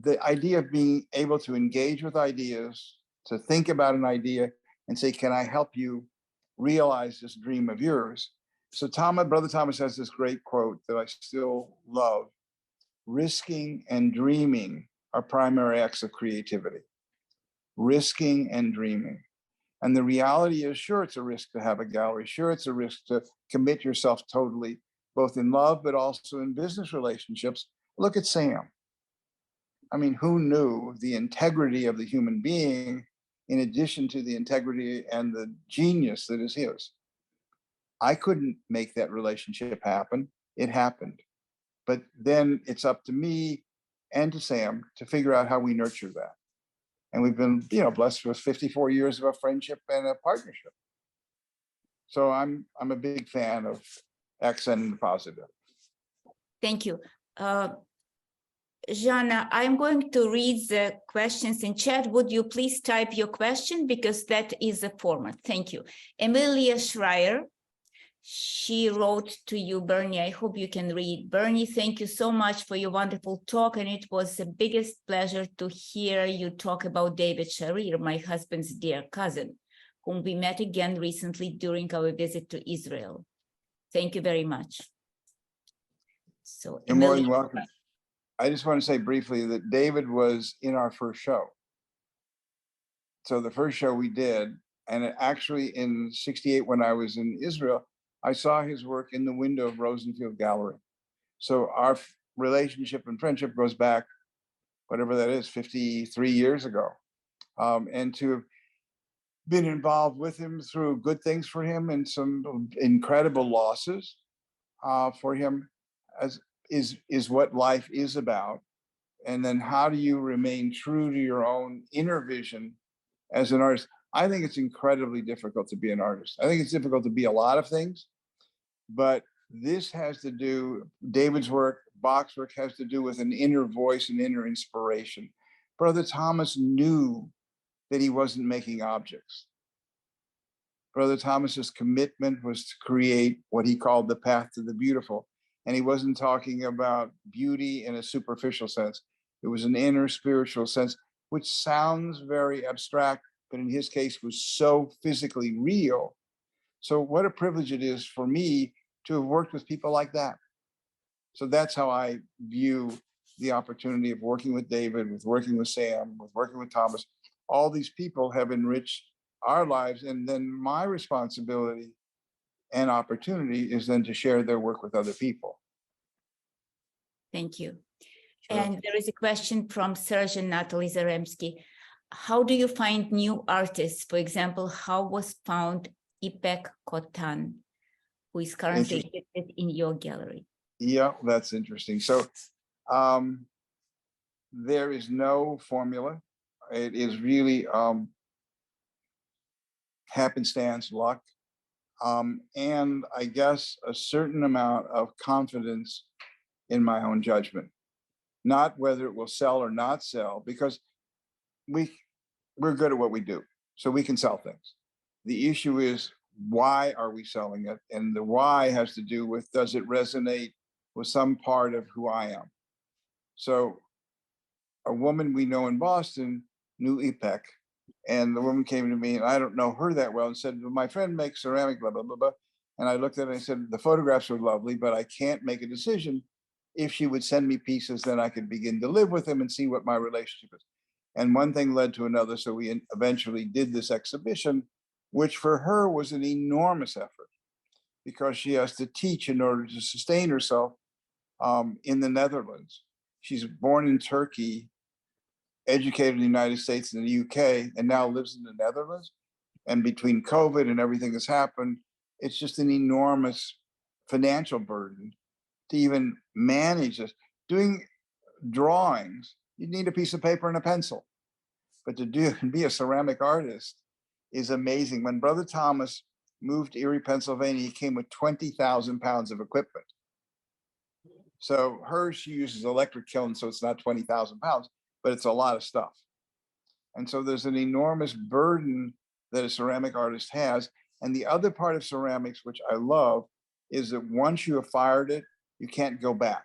the idea of being able to engage with ideas, to think about an idea and say, can I help you realize this dream of yours? So Brother Thomas has this great quote that I still love. Risking and dreaming are primary acts of creativity. Risking and dreaming. And the reality is, sure, it's a risk to have a gallery. Sure, it's a risk to commit yourself totally, both in love, but also in business relationships. Look at Sam. I mean, who knew the integrity of the human being in addition to the integrity and the genius that is his? I couldn't make that relationship happen. It happened. But then it's up to me and to Sam to figure out how we nurture that. And we've been, blessed with 54 years of a friendship and a partnership. So I'm a big fan of accenting the positive. Thank you. Jana, I'm going to read the questions in chat. Would you please type your question, because that is the format. Thank you. Emilia Schreier, she wrote to you, Bernie. I hope you can read. Bernie, thank you so much for your wonderful talk. And it was the biggest pleasure to hear you talk about David Sharir, my husband's dear cousin, whom we met again recently during our visit to Israel. Thank you very much. So, You're more than welcome. I just want to say briefly that David was in our first show. So the first show we did, and actually in '68 when I was in Israel, I saw his work in the window of Rosenfield Gallery. So our relationship and friendship goes back, whatever that is, 53 years ago. And to have been involved with him through good things for him and some incredible losses for him is what life is about. And then how do you remain true to your own inner vision as an artist? I think it's incredibly difficult to be an artist. I think it's difficult to be a lot of things, but this has to do, David's work, Bach's work has to do with an inner voice and inner inspiration. Brother Thomas knew that he wasn't making objects. Brother Thomas's commitment was to create what he called the path to the beautiful. And he wasn't talking about beauty in a superficial sense. It was an inner spiritual sense, which sounds very abstract, but in his case was so physically real. So what a privilege it is for me to have worked with people like that. So that's how I view the opportunity of working with David, with working with Sam, with working with Thomas. All these people have enriched our lives. And then my responsibility and opportunity is then to share their work with other people. Thank you. Sure. And there is a question from Surgeon Natalie Zaremsky. How do you find new artists? For example, how was found Ipek Kotan, who is currently exhibited in your gallery. Yeah, that's interesting. So there is no formula. It is really happenstance, luck, and I guess a certain amount of confidence in my own judgment. Not whether it will sell or not sell, because we're good at what we do, so we can sell things. The issue is, why are we selling it? And the why has to do with, does it resonate with some part of who I am? So a woman we know in Boston knew Ipek, and the woman came to me, and I don't know her that well, and said, well, my friend makes ceramic, blah, blah, blah, blah. And I looked at it and I said, the photographs are lovely, but I can't make a decision. If she would send me pieces, then I could begin to live with them and see what my relationship is. And one thing led to another. So we eventually did this exhibition, which for her was an enormous effort, because she has to teach in order to sustain herself in the Netherlands. She's born in Turkey, educated in the United States and the UK, and now lives in the Netherlands. And between COVID and everything that's happened, it's just an enormous financial burden to even manage this. Doing drawings, you need a piece of paper and a pencil. But to be a ceramic artist is amazing. When Brother Thomas moved to Erie, Pennsylvania, he came with 20,000 pounds of equipment. So hers, she uses electric kiln, so it's not 20,000 pounds, but it's a lot of stuff. And so there's an enormous burden that a ceramic artist has. And the other part of ceramics, which I love, is that once you have fired it, you can't go back.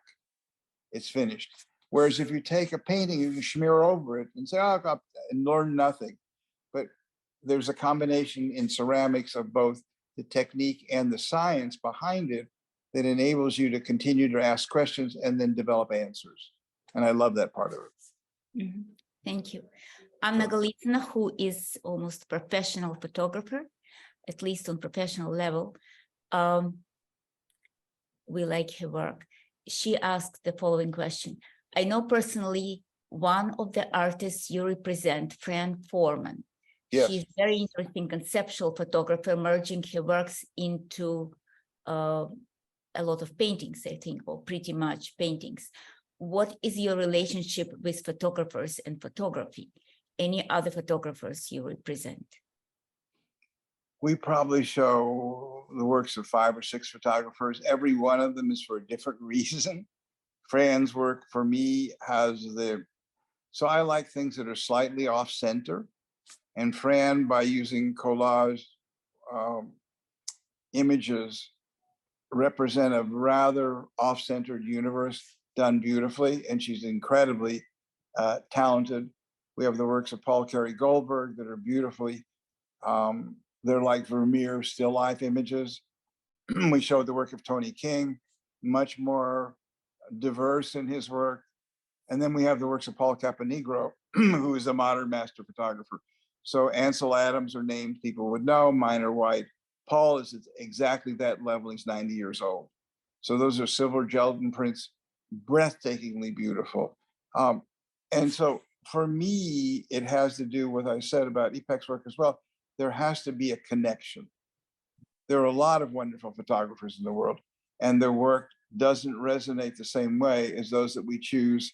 It's finished. Whereas if you take a painting, you can smear over it and say, oh, God, and learn nothing. But there's a combination in ceramics of both the technique and the science behind it that enables you to continue to ask questions and then develop answers. And I love that part of it. Mm-hmm. Thank you. Anna Golitsina, who is almost professional photographer, at least on professional level, we like her work. She asked the following question. I know personally one of the artists you represent, Fran Foreman. Yes. She's very interesting conceptual photographer, merging her works into a lot of paintings, I think, or pretty much paintings. What is your relationship with photographers and photography? Any other photographers you represent? We probably show the works of 5 or 6 photographers. Every one of them is for a different reason. Fran's work for me has so I like things that are slightly off center. And Fran, by using collage images, represent a rather off-centered universe done beautifully. And she's incredibly talented. We have the works of Paul Carey Goldberg that are beautifully, they're like Vermeer still life images. We showed the work of Tony King, much more diverse in his work. And then we have the works of Paul Caponegro, who is a modern master photographer. So Ansel Adams are names people would know, mine are white. Paul is at exactly that level, he's 90 years old. So those are silver gelatin prints, breathtakingly beautiful. And so for me, it has to do with what I said about Ipek's work as well. There has to be a connection. There are a lot of wonderful photographers in the world, and their work doesn't resonate the same way as those that we choose.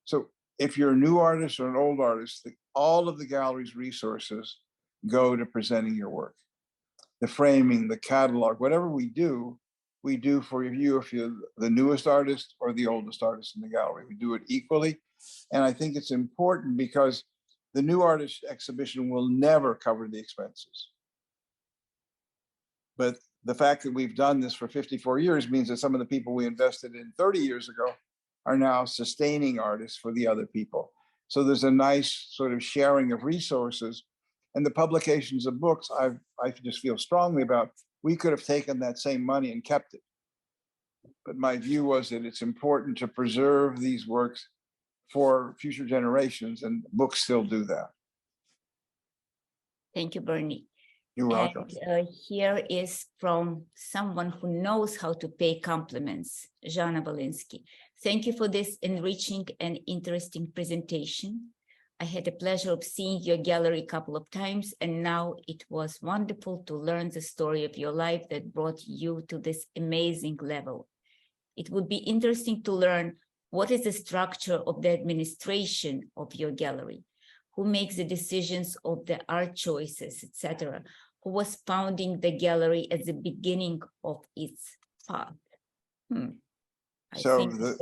So if you're a new artist or an old artist, all of the gallery's resources go to presenting your work. The framing, the catalog, whatever we do for you if you're the newest artist or the oldest artist in the gallery. We do it equally. And I think it's important because the new artist exhibition will never cover the expenses. But the fact that we've done this for 54 years means that some of the people we invested in 30 years ago are now sustaining artists for the other people. So there's a nice sort of sharing of resources. And the publications of books, I just feel strongly about, we could have taken that same money and kept it. But my view was that it's important to preserve these works for future generations, and books still do that. Thank you, Bernie. You're welcome. And here is from someone who knows how to pay compliments, Jana Valinsky. Thank you for this enriching and interesting presentation. I had the pleasure of seeing your gallery a couple of times, and now it was wonderful to learn the story of your life that brought you to this amazing level. It would be interesting to learn what is the structure of the administration of your gallery, who makes the decisions of the art choices, etc., who was founding the gallery at the beginning of its path. I So think it was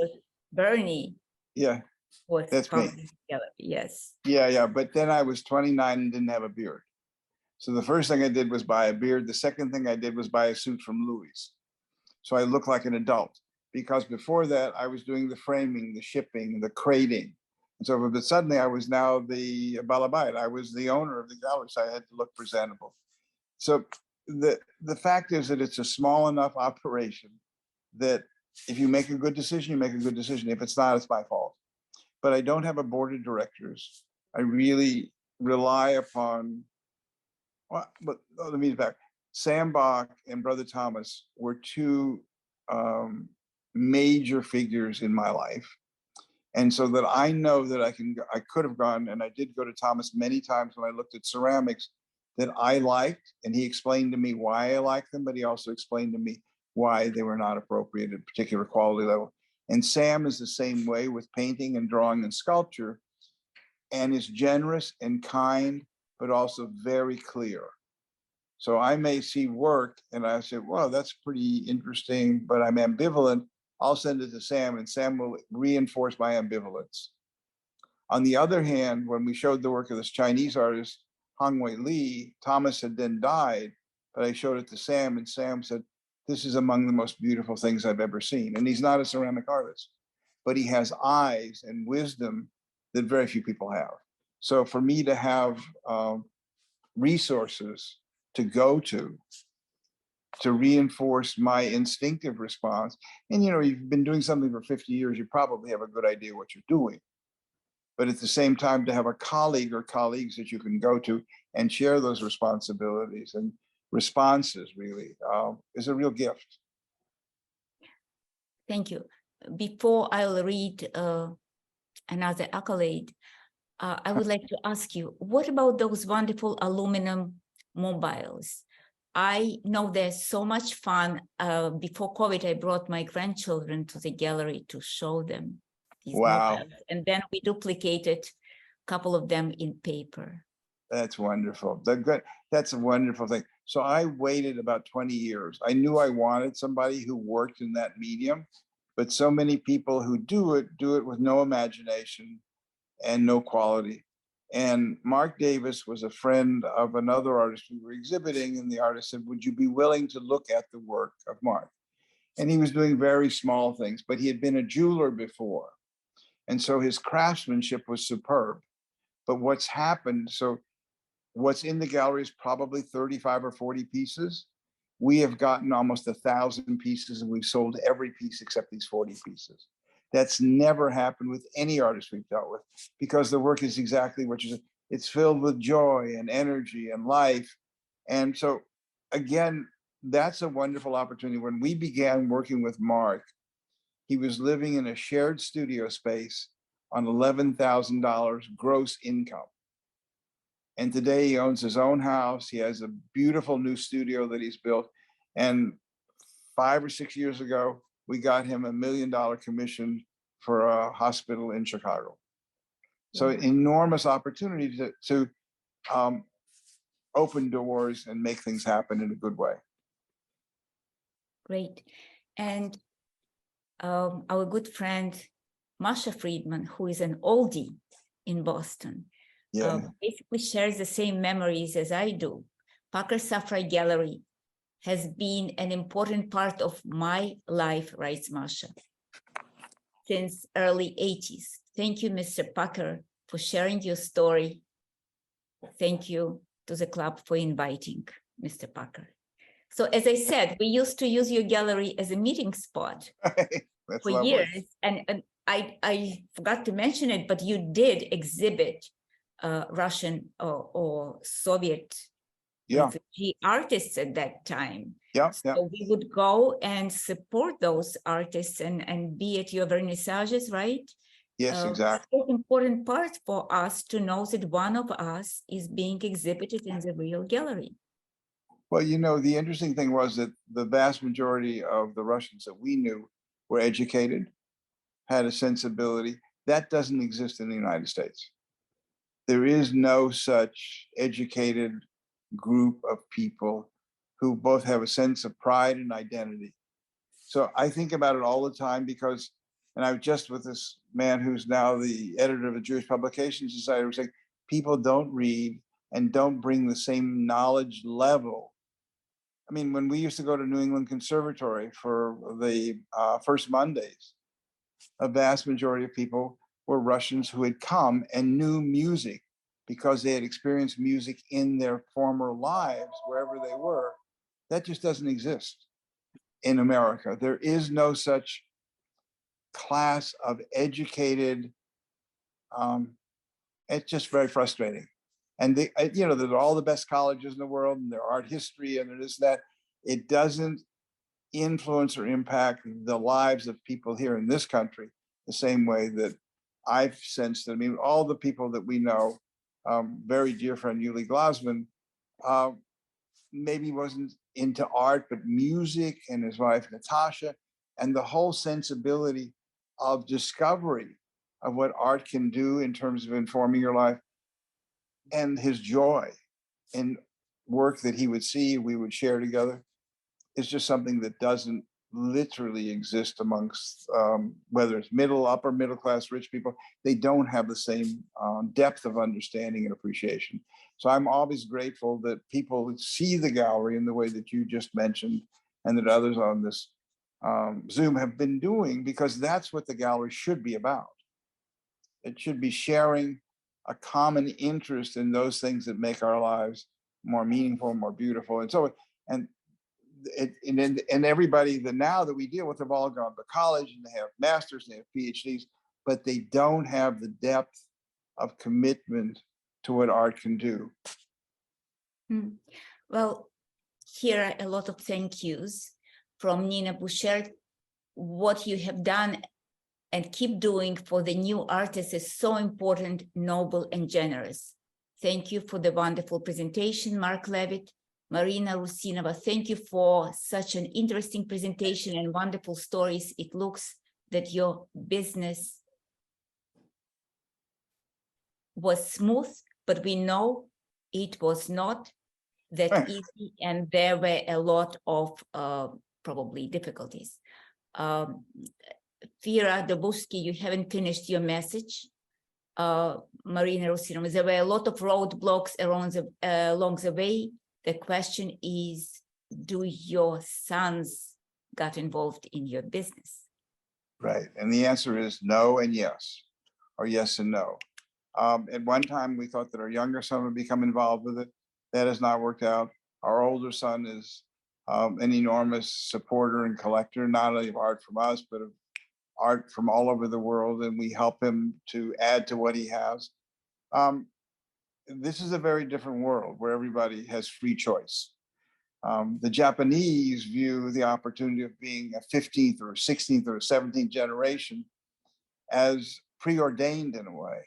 Bernie yeah, was that's me. founding the gallery. Yes. Yeah. But then I was 29 and didn't have a beard. So the first thing I did was buy a beard. The second thing I did was buy a suit from Louis. So I look like an adult, because before that I was doing the framing, the shipping, the crating. And so but suddenly I was now the balabait. I was the owner of the gallery, so I had to look presentable. So the fact is that it's a small enough operation that if you make a good decision, you make a good decision. If it's not, it's my fault. But I don't have a board of directors. I really rely upon, well, but let me back. Sam Bach and Brother Thomas were two major figures in my life. And so that I know that I could have gone, and I did go to Thomas many times when I looked at ceramics that I liked, and he explained to me why I liked them, but he also explained to me why they were not appropriate at a particular quality level. And Sam is the same way with painting and drawing and sculpture, and is generous and kind, but also very clear. So I may see work and I say, well, that's pretty interesting, but I'm ambivalent. I'll send it to Sam and Sam will reinforce my ambivalence. On the other hand, when we showed the work of this Chinese artist, Hong Wei Li, Thomas had then died, but I showed it to Sam and Sam said, this is among the most beautiful things I've ever seen. And he's not a ceramic artist, but he has eyes and wisdom that very few people have. So for me to have resources to go to reinforce my instinctive response. And you've been doing something for 50 years, you probably have a good idea what you're doing. But at the same time, to have a colleague or colleagues that you can go to and share those responsibilities and responses really is a real gift. Thank you. Before I'll read another accolade, I would like to ask you, what about those wonderful aluminum mobiles? I know they're so much fun. Before COVID, I brought my grandchildren to the gallery to show them these mobiles. And then we duplicated a couple of them in paper. That's wonderful. That's a wonderful thing. So I waited about 20 years. I knew I wanted somebody who worked in that medium, but so many people who do it with no imagination and no quality. And Mark Davis was a friend of another artist we were exhibiting, and the artist said, would you be willing to look at the work of Mark? And he was doing very small things, but he had been a jeweler before. And so his craftsmanship was superb. But what's happened, so what's in the gallery is probably 35 or 40 pieces. We have gotten almost 1,000 pieces, and we've sold every piece except these 40 pieces. That's never happened with any artist we've dealt with, because the work is exactly what you said. It's filled with joy and energy and life. And so, again, that's a wonderful opportunity. When we began working with Mark, he was living in a shared studio space on $11,000 gross income. And today he owns his own house. He has a beautiful new studio that he's built. And 5 or 6 years ago, we got him $1 million commission for a hospital in Chicago. So enormous opportunity to open doors and make things happen in a good way. Great. And our good friend, Masha Friedman, who is an oldie in Boston, basically shares the same memories as I do. Packer Sapphire Gallery has been an important part of my life, writes Masha, since early 80s. Thank you, Mr. Packer, for sharing your story. Thank you to the club for inviting Mr. Packer. So as I said, we used to use your gallery as a meeting spot for years. And I forgot to mention it, but you did exhibit Russian or Soviet refugee artists at that time. So we would go and support those artists and be at your vernissages, right? Yes, exactly. So important part for us to know that one of us is being exhibited in the real gallery. Well, you know, the interesting thing was that the vast majority of the Russians that we knew were educated, had a sensibility. That doesn't exist in the United States. There is no such educated group of people who both have a sense of pride and identity. So I think about it all the time because, and I was just with this man who's now the editor of the Jewish Publication Society, was saying people don't read and don't bring the same knowledge level. I mean, when we used to go to New England Conservatory for the first Mondays, a vast majority of people were Russians who had come and knew music because they had experienced music in their former lives, wherever they were. That just doesn't exist in America. There is no such class of educated, it's just very frustrating. And you know, there's all the best colleges in the world and their art history and there is that. It doesn't influence or impact the lives of people here in this country the same way that I've sensed. I mean, all the people that we know, very dear friend Yuli Glasman, maybe wasn't into art, but music, and his wife Natasha, and the whole sensibility of discovery of what art can do in terms of informing your life, and his joy in work that he would see, we would share together. It's just something that doesn't literally exist amongst whether it's middle, upper middle class, rich people. They don't have the same depth of understanding and appreciation. So I'm always grateful that people see the gallery in the way that you just mentioned and that others on this Zoom have been doing, because that's what the gallery should be about. It should be sharing a common interest in those things that make our lives more meaningful, more beautiful, and so on. And everybody that now that we deal with have all gone to college and they have masters and they have PhDs, but they don't have the depth of commitment to what art can do. Well, here are a lot of thank yous from Nina Bouchard. What you have done and keep doing for the new artists is so important, noble, and generous. Thank you for the wonderful presentation, Mark Levitt. Marina Rusinova, thank you for such an interesting presentation and wonderful stories. It looks that your business was smooth, but we know it was not that easy, and there were a lot of probably difficulties. Vera Dobuski, you haven't finished your message. Marina Rusinova, there were a lot of roadblocks along the way. The question is, do your sons got involved in your business? Right, and the answer is no and yes, or yes and no. At one time, we thought that our younger son would become involved with it. That has not worked out. Our older son is an enormous supporter and collector, not only of art from us, but of art from all over the world, and we help him to add to what he has. This is a very different world where everybody has free choice. The Japanese view the opportunity of being a 15th or 16th or 17th generation as preordained in a way.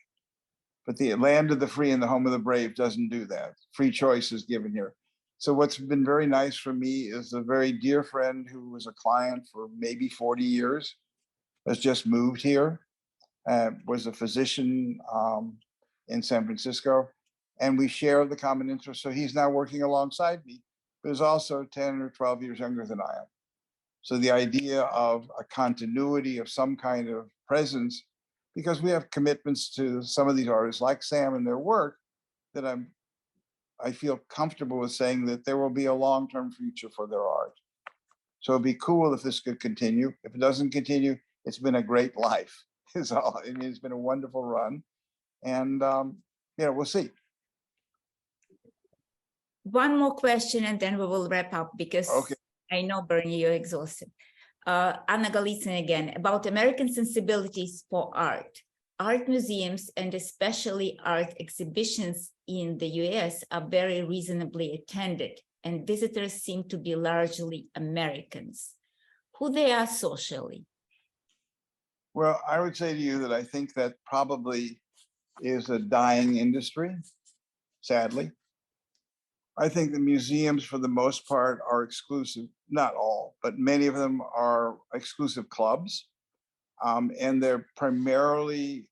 But the land of the free and the home of the brave doesn't do that. Free choice is given here. So what's been very nice for me is a very dear friend who was a client for maybe 40 years, has just moved here, was a physician in San Francisco, and we share the common interest. So he's now working alongside me, but is also 10 or 12 years younger than I am. So the idea of a continuity of some kind of presence, because we have commitments to some of these artists like Sam and their work, that I feel comfortable with saying that there will be a long-term future for their art. So it'd be cool if this could continue. If it doesn't continue, it's been a great life. Is all. I mean, it's been a wonderful run, and we'll see. One more question, and then we will wrap up, because Okay. I know, Bernie, you're exhausted. Anna Golitsyn again, about American sensibilities for art. Art museums, and especially art exhibitions in the US, are very reasonably attended, and visitors seem to be largely Americans. Who they are socially? Well, I would say to you that I think that probably is a dying industry, sadly. I think the museums, for the most part, are exclusive, not all, but many of them are exclusive clubs. And they're primarily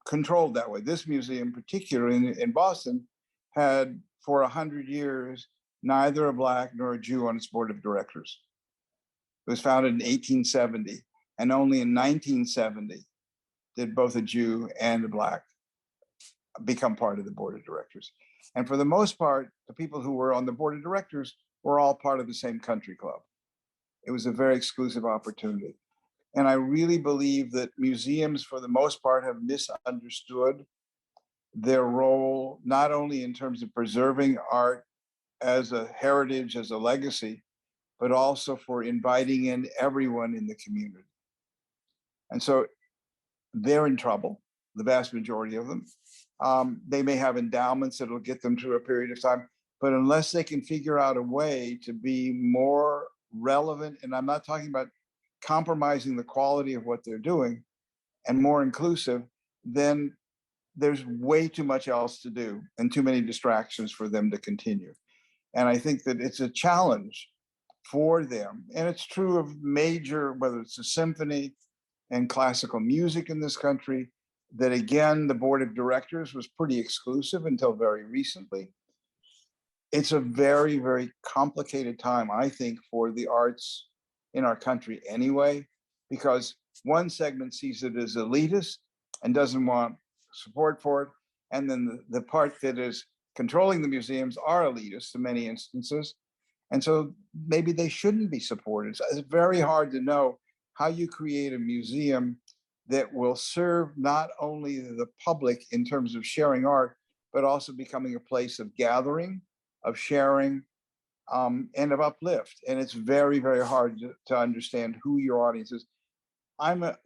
controlled that way. This museum, particularly in Boston, had for 100 years neither a Black nor a Jew on its board of directors. It was founded in 1870, and only in 1970 did both a Jew and a Black become part of the board of directors. And for the most part, the people who were on the board of directors were all part of the same country club. It was a very exclusive opportunity. And I really believe that museums, for the most part, have misunderstood their role, not only in terms of preserving art as a heritage, as a legacy, but also for inviting in everyone in the community. And so they're in trouble, the vast majority of them. They may have endowments that will get them through a period of time, but unless they can figure out a way to be more relevant, and I'm not talking about compromising the quality of what they're doing, and more inclusive, then there's way too much else to do and too many distractions for them to continue. And I think that it's a challenge for them. And it's true of major, whether it's a symphony and classical music in this country, that again, the board of directors was pretty exclusive until very recently. It's a very, very complicated time, I think, for the arts in our country anyway, because one segment sees it as elitist and doesn't want support for it. And then the part that is controlling the museums are elitist in many instances. And so maybe they shouldn't be supported. So it's very hard to know how you create a museum that will serve not only the public in terms of sharing art, but also becoming a place of gathering, of sharing, and of uplift. And it's very, very hard to understand who your audience is.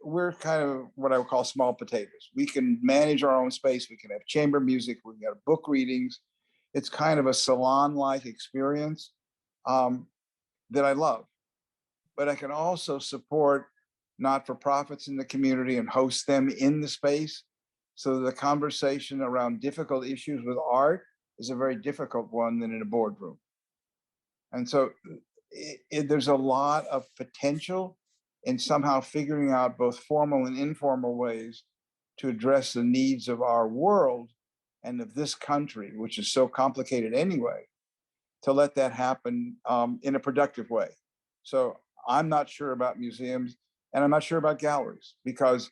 We're kind of what I would call small potatoes. We can manage our own space. We can have chamber music. We can have book readings. It's kind of a salon-like experience that I love. But I can also support not-for-profits in the community and host them in the space. So the conversation around difficult issues with art is a very difficult one than in a boardroom. And so there's a lot of potential in somehow figuring out both formal and informal ways to address the needs of our world and of this country, which is so complicated anyway, to let that happen in a productive way. So I'm not sure about museums, and I'm not sure about galleries, because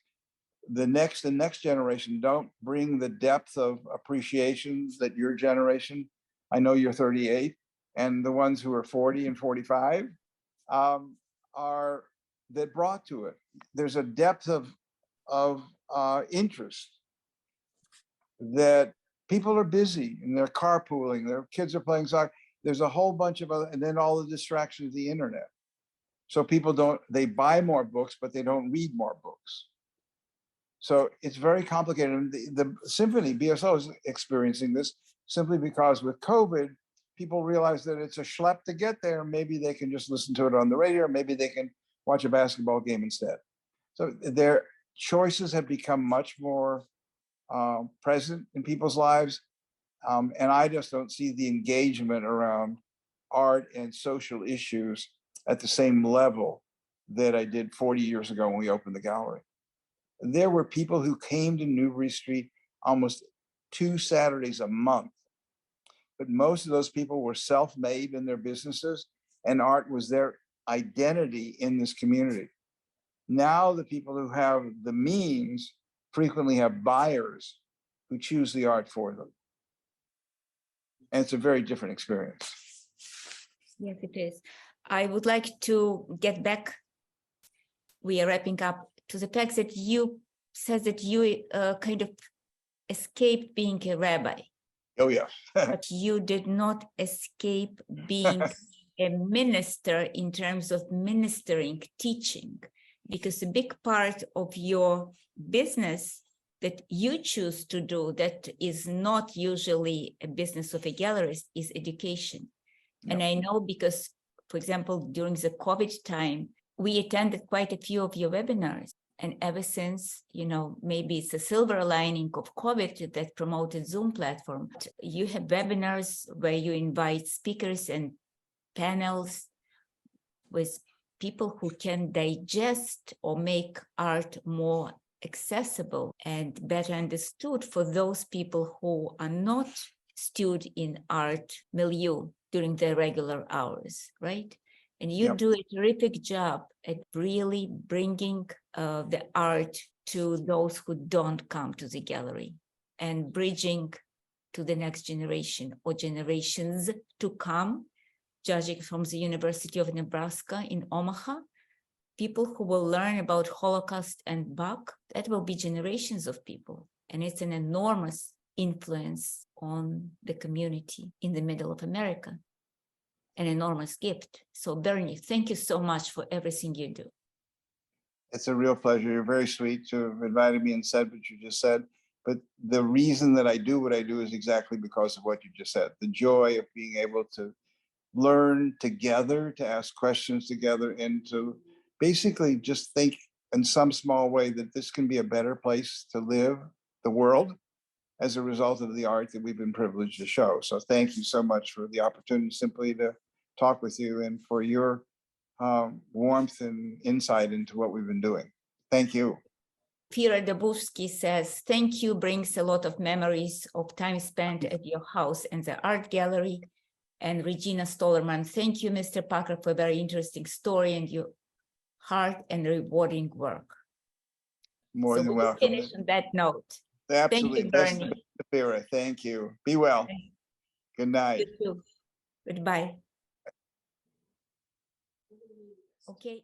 the next generation don't bring the depth of appreciation that your generation, I know you're 38, and the ones who are 40 and 45 are that brought to it. There's a depth of interest that people are busy and they're carpooling, their kids are playing soccer. There's a whole bunch of other, and then all the distractions of the internet. So people they buy more books, but they don't read more books. So it's very complicated. And the symphony, BSO, is experiencing this simply because with COVID, people realize that it's a schlep to get there. Maybe they can just listen to it on the radio, maybe they can watch a basketball game instead. So their choices have become much more present in people's lives. And I just don't see the engagement around art and social issues at the same level that I did 40 years ago when we opened the gallery. There were people who came to Newbury Street almost 2 Saturdays a month, but most of those people were self-made in their businesses, and art was their identity in this community. Now the people who have the means frequently have buyers who choose the art for them. And it's a very different experience. Yes, it is. I would like to get back, we are wrapping up, to the fact that you said that you kind of escaped being a rabbi. Oh, yeah. But you did not escape being a minister in terms of ministering, teaching, because a big part of your business that you choose to do that is not usually a business of a gallerist is education. And I know because, for example, during the COVID time, we attended quite a few of your webinars. And ever since, maybe it's a silver lining of COVID that promoted Zoom platform. You have webinars where you invite speakers and panels with people who can digest or make art more accessible and better understood for those people who are not stewed in art milieu during their regular hours, right? And you Yep. do a terrific job at really bringing the art to those who don't come to the gallery and bridging to the next generation or generations to come, judging from the University of Nebraska in Omaha. People who will learn about Holocaust and Bach, that will be generations of people. And it's an enormous influence on the community in the middle of America. An enormous gift. So Bernie, thank you so much for everything you do. It's a real pleasure. You're very sweet to have invited me and said what you just said. But the reason that I do what I do is exactly because of what you just said. The joy of being able to learn together, to ask questions together, and to basically just think in some small way that this can be a better place to live, the world, as a result of the art that we've been privileged to show. So thank you so much for the opportunity simply to talk with you and for your warmth and insight into what we've been doing. Thank you. Kira Dabowski says, thank you brings a lot of memories of time spent at your house and the art gallery. And Regina Stollerman, thank you, Mr. Parker, for a very interesting story and your heart and rewarding work. More than welcome. Finish on that note. Absolutely. Thank you, Bernie. Best, thank you. Be well. Good night. You too. Goodbye. Okay.